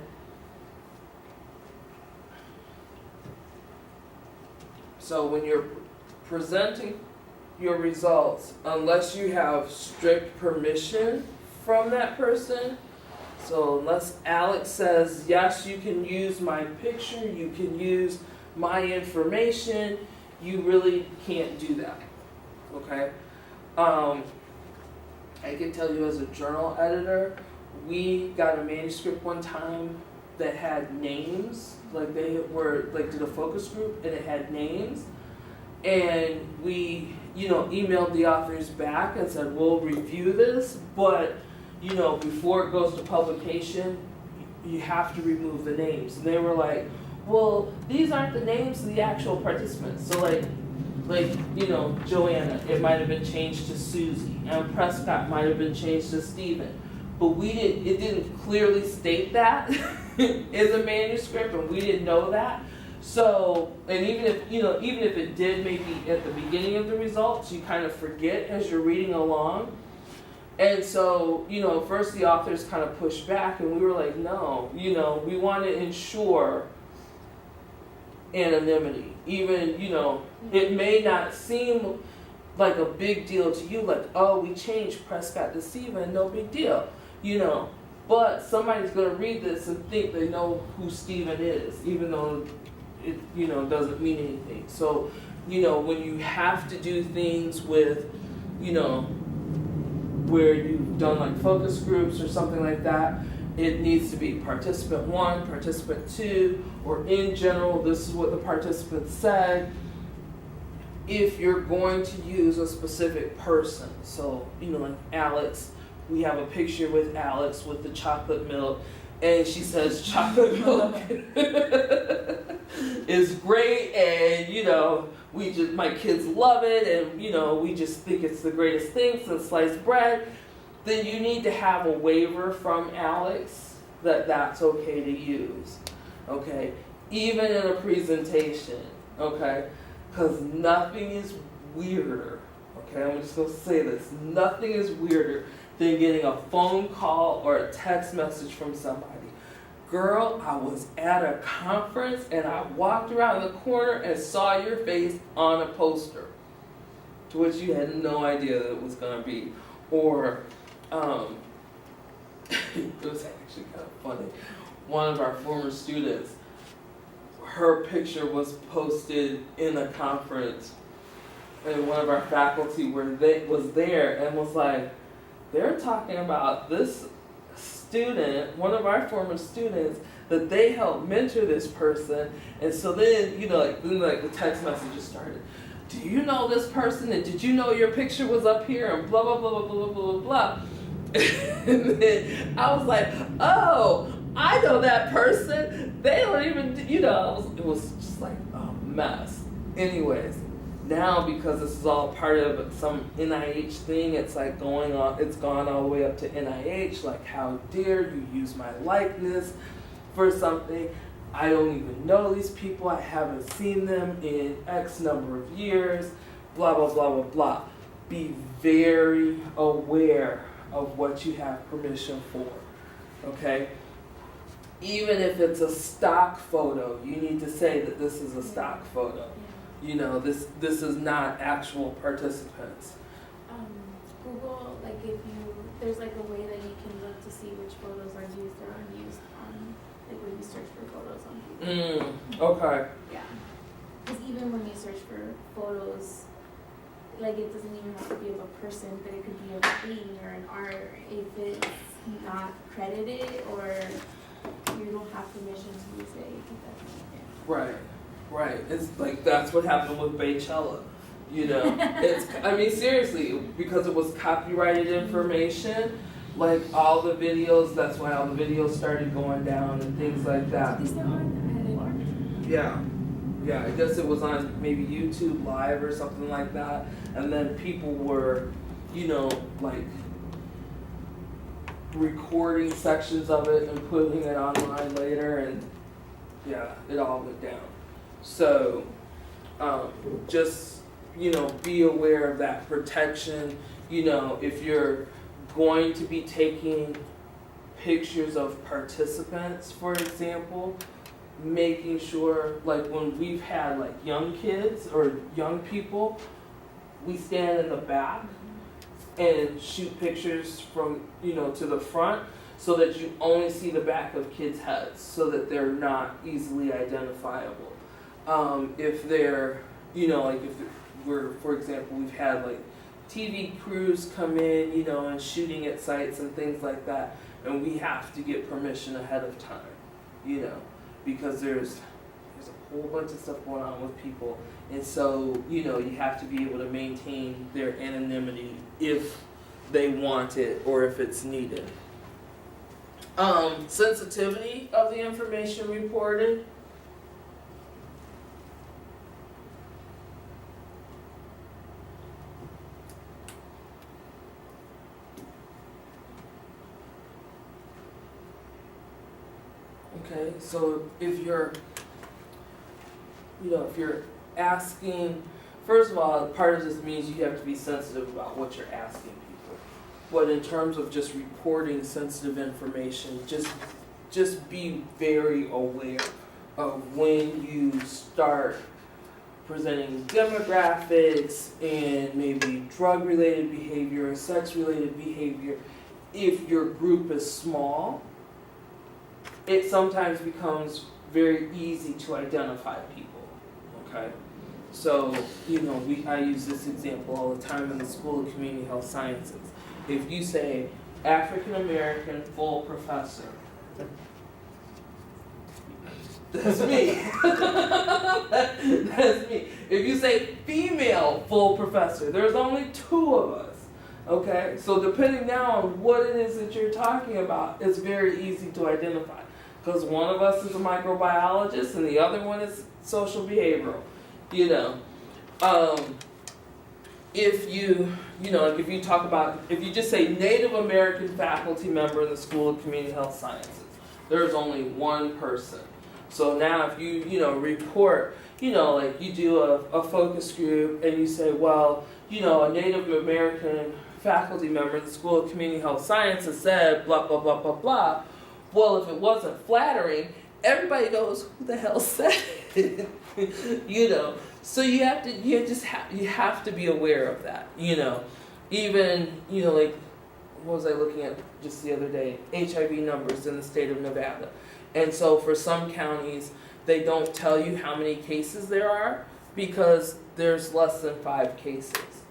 So when you're presenting your results, unless you have strict permission from that person, so unless Alex says, yes, you can use my picture, you can use my information, you really can't do that, okay? I can tell you as a journal editor, we got a manuscript one time that had names, like they were, like did a focus group and it had names, and we, emailed the authors back and said, we'll review this, but, before it goes to publication, you have to remove the names. And they were like, well, these aren't the names of the actual participants. So like, Joanna, it might have been changed to Susie, and Prescott might have been changed to Stephen. But it didn't clearly state that in the manuscript, and we didn't know that. So, and even if it did, maybe at the beginning of the results, you kind of forget as you're reading along. And so, first the authors kind of pushed back, and we were like, no, we want to ensure anonymity. Even, it may not seem like a big deal to you, like, oh, we changed Prescott to Stephen, no big deal, But somebody's going to read this and think they know who Stephen is, even though it, doesn't mean anything. So, when you have to do things with, where you've done like focus groups or something like that, it needs to be participant 1, participant 2, or in general, this is what the participant said. If you're going to use a specific person, so, like Alex, we have a picture with Alex with the chocolate milk, and she says chocolate milk is great, and, my kids love it, and, we just think it's the greatest thing since sliced bread. Then you need to have a waiver from Alex that that's okay to use, okay? Even in a presentation, okay? Because nothing is weirder, okay? I'm just going to say this. Nothing is weirder than getting a phone call or a text message from somebody. Girl, I was at a conference and I walked around the corner and saw your face on a poster, to which you had no idea that it was going to be. Or, it was actually kind of funny. One of our former students, her picture was posted in a conference, and one of our faculty was there and was like, they're talking about this student, one of our former students, that they helped mentor this person. And so then, the text messages started. Do you know this person? And did you know your picture was up here? And blah, blah, blah, blah, blah, blah, blah. And then I was like, oh, I know that person. They don't even, it was just like a mess. Anyways, now because this is all part of some NIH thing, it's like it's gone all the way up to NIH, like how dare you use my likeness for something. I don't even know these people, I haven't seen them in X number of years, blah, blah, blah, blah, blah. Be very aware of what you have permission for, okay? Even if it's a stock photo, you need to say that this is a stock photo. This is not actual participants. Google, there's a way that you can look to see which photos are used or unused on, when you search for photos on Google. Okay. Yeah. Because even when you search for photos, it doesn't even have to be of a person, but it could be of a thing or an art. If it's not credited or you don't have permission to use it, you can definitely. Right. It's that's what happened with Baychella. It's, seriously, because it was copyrighted information, all the videos, that's why all the videos started going down and things like that. Is there on? Yeah, I guess it was on maybe YouTube Live or something like that. And then people were, recording sections of it and putting it online later, and yeah, it all went down. So, just, be aware of that protection. If you're going to be taking pictures of participants, for example, making sure, when we've had young kids or young people, we stand in the back and shoot pictures from, to the front, so that you only see the back of kids' heads, so that they're not easily identifiable. If they're, if we're, for example, we've had TV crews come in, and shooting at sites and things like that, and we have to get permission ahead of time, because there's a whole bunch of stuff going on with people, and so, you have to be able to maintain their anonymity if they want it or if it's needed. Sensitivity of the information reported. Okay, so if you're asking, first of all, part of this means you have to be sensitive about what you're asking people. But in terms of just reporting sensitive information, just be very aware of when you start presenting demographics and maybe drug-related behavior or sex-related behavior. If your group is small, it sometimes becomes very easy to identify people, okay? So, I use this example all the time in the School of Community Health Sciences. If you say, African American full professor. That's me. That's me. If you say female full professor, there's only 2 of us. Okay? So depending now on what it is that you're talking about, it's very easy to identify. Because one of us is a microbiologist and the other one is social behavioral. You know. If you talk about, if you just say Native American faculty member in the School of Community Health Sciences, there's only 1 person. So now if you report, like you do a focus group and you say, well, a Native American faculty member in the School of Community Health Sciences said blah, blah, blah, blah, blah. Well, if it wasn't flattering, everybody knows who the hell said it, So you have to be aware of that, Even, like, what was I looking at just the other day? HIV numbers in the state of Nevada. And so for some counties, they don't tell you how many cases there are because there's less than 5 cases.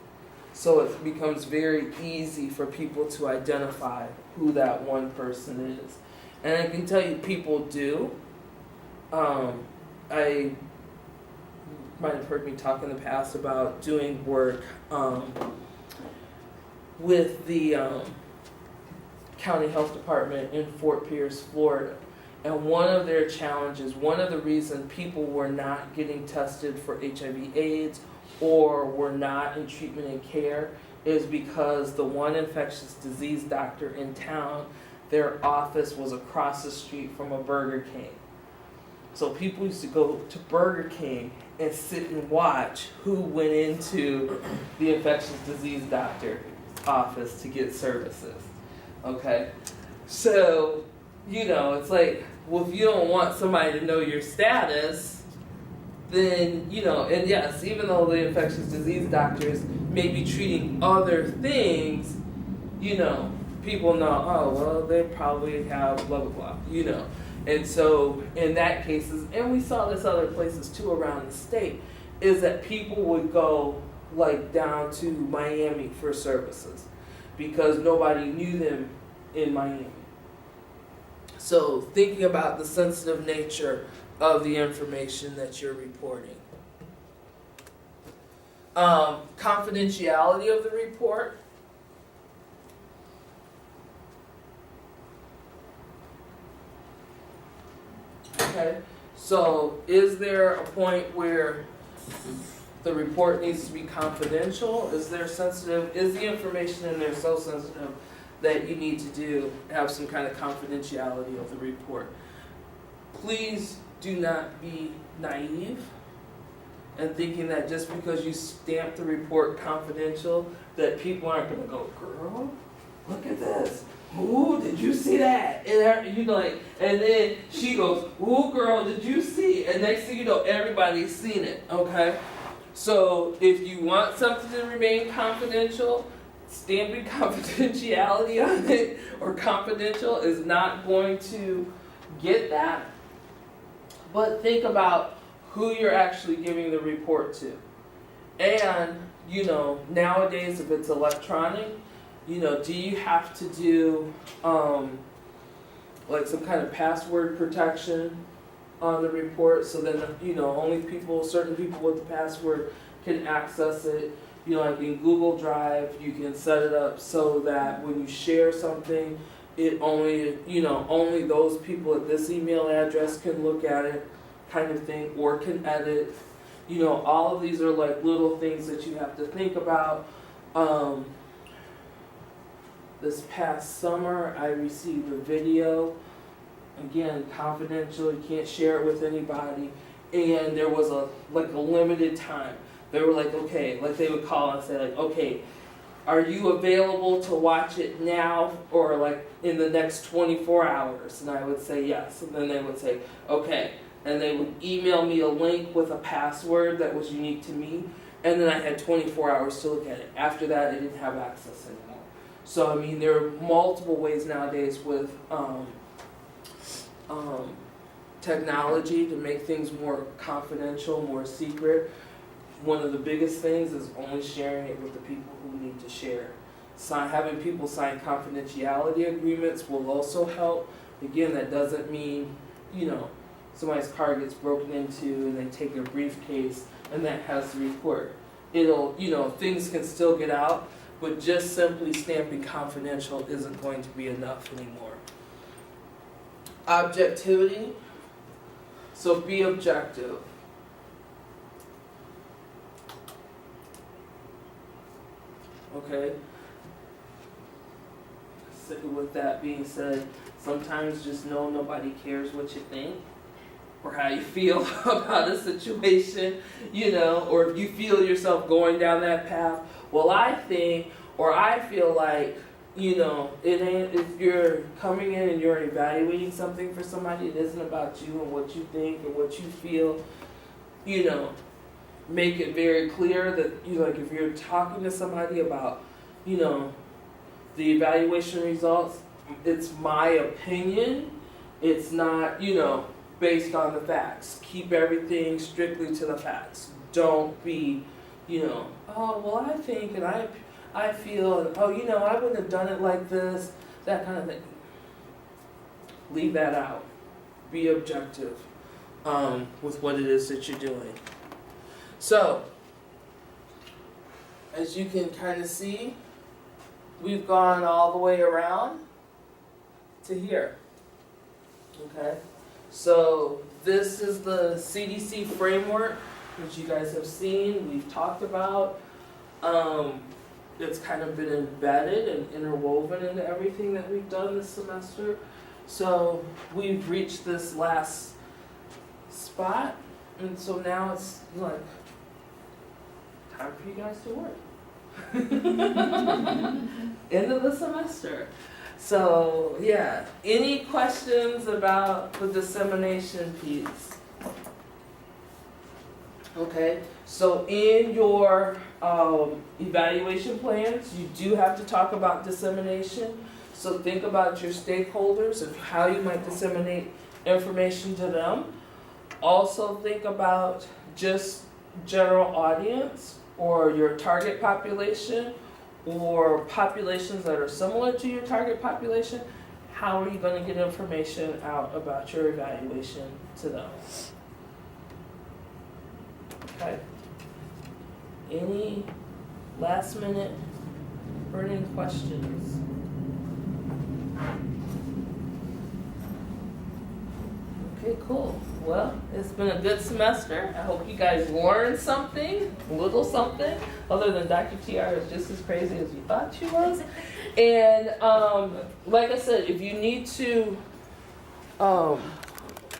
So it becomes very easy for people to identify who that one person is. And I can tell you people do. I might have heard me talk in the past about doing work with the county health department in Fort Pierce, Florida. And one of their challenges, one of the reasons people were not getting tested for HIV/AIDS or were not in treatment and care is because the one infectious disease doctor in town, their office was across the street from a Burger King. So people used to go to Burger King and sit and watch who went into the infectious disease doctor office to get services. Okay? So, it's like, well, if you don't want somebody to know your status, then, and yes, even though the infectious disease doctors may be treating other things, people know, oh, well, they probably have blah, blah, blah, And so in that cases, and we saw this other places too around the state, is that people would go like down to Miami for services because nobody knew them in Miami. So thinking about the sensitive nature of the information that you're reporting. Confidentiality of the report. Okay, so is there a point where the report needs to be confidential? Is the information in there so sensitive that you need to have some kind of confidentiality of the report? Please do not be naive and thinking that just because you stamp the report confidential that people aren't going to go, girl, look at this. Ooh, did you see that? And then she goes, ooh, girl, did you see? And next thing you know, everybody's seen it, okay? So if you want something to remain confidential, stamping confidentiality on it or confidential is not going to get that. But think about who you're actually giving the report to. And, nowadays if it's electronic, do you have to do like some kind of password protection on the report so then, only certain people with the password can access it? Like in Google Drive, you can set it up so that when you share something, it only those people at this email address can look at it, kind of thing, or can edit. All of these are like little things that you have to think about. This past summer, I received a video, again, confidential, you can't share it with anybody, and there was a limited time. They were like, okay, like they would call and say like, okay, are you available to watch it now or like in the next 24 hours? And I would say yes, and then they would say, okay, and they would email me a link with a password that was unique to me, and then I had 24 hours to look at it. After that, I didn't have access anymore. So, there are multiple ways nowadays with technology to make things more confidential, more secret. One of the biggest things is only sharing it with the people who need to share. Having people sign confidentiality agreements will also help. Again, that doesn't mean, somebody's car gets broken into and they take their briefcase and that has the report. It'll, things can still get out, but just simply stamping confidential isn't going to be enough anymore. Objectivity. So be objective. Okay? So with that being said, sometimes just know nobody cares what you think or how you feel about a situation, or if you feel yourself going down that path. Well, I think, or I feel like, it ain't, if you're coming in and you're evaluating something for somebody, it isn't about you and what you think or what you feel, make it very clear that, like if you're talking to somebody about, the evaluation results, it's my opinion, it's not, based on the facts. Keep everything strictly to the facts. Don't be, oh, well, I think, and I feel, and oh, I wouldn't have done it like this, that kind of thing. Leave that out. Be objective with what it is that you're doing. So, as you can kind of see, we've gone all the way around to here. Okay? So, this is the CDC framework, which you guys have seen, we've talked about. It's kind of been embedded and interwoven into everything that we've done this semester. So, we've reached this last spot, and so now it's like, time for you guys to work. End of the semester. So, yeah, any questions about the dissemination piece? Okay, so in your evaluation plans, you do have to talk about dissemination. So think about your stakeholders and how you might disseminate information to them. Also think about just general audience or your target population or populations that are similar to your target population. How are you going to get information out about your evaluation to them? Okay. Any last minute burning questions? Okay, cool. Well, it's been a good semester. I hope you guys learned something, a little something, other than Dr. TR is just as crazy as you thought she was. And like I said, if you need to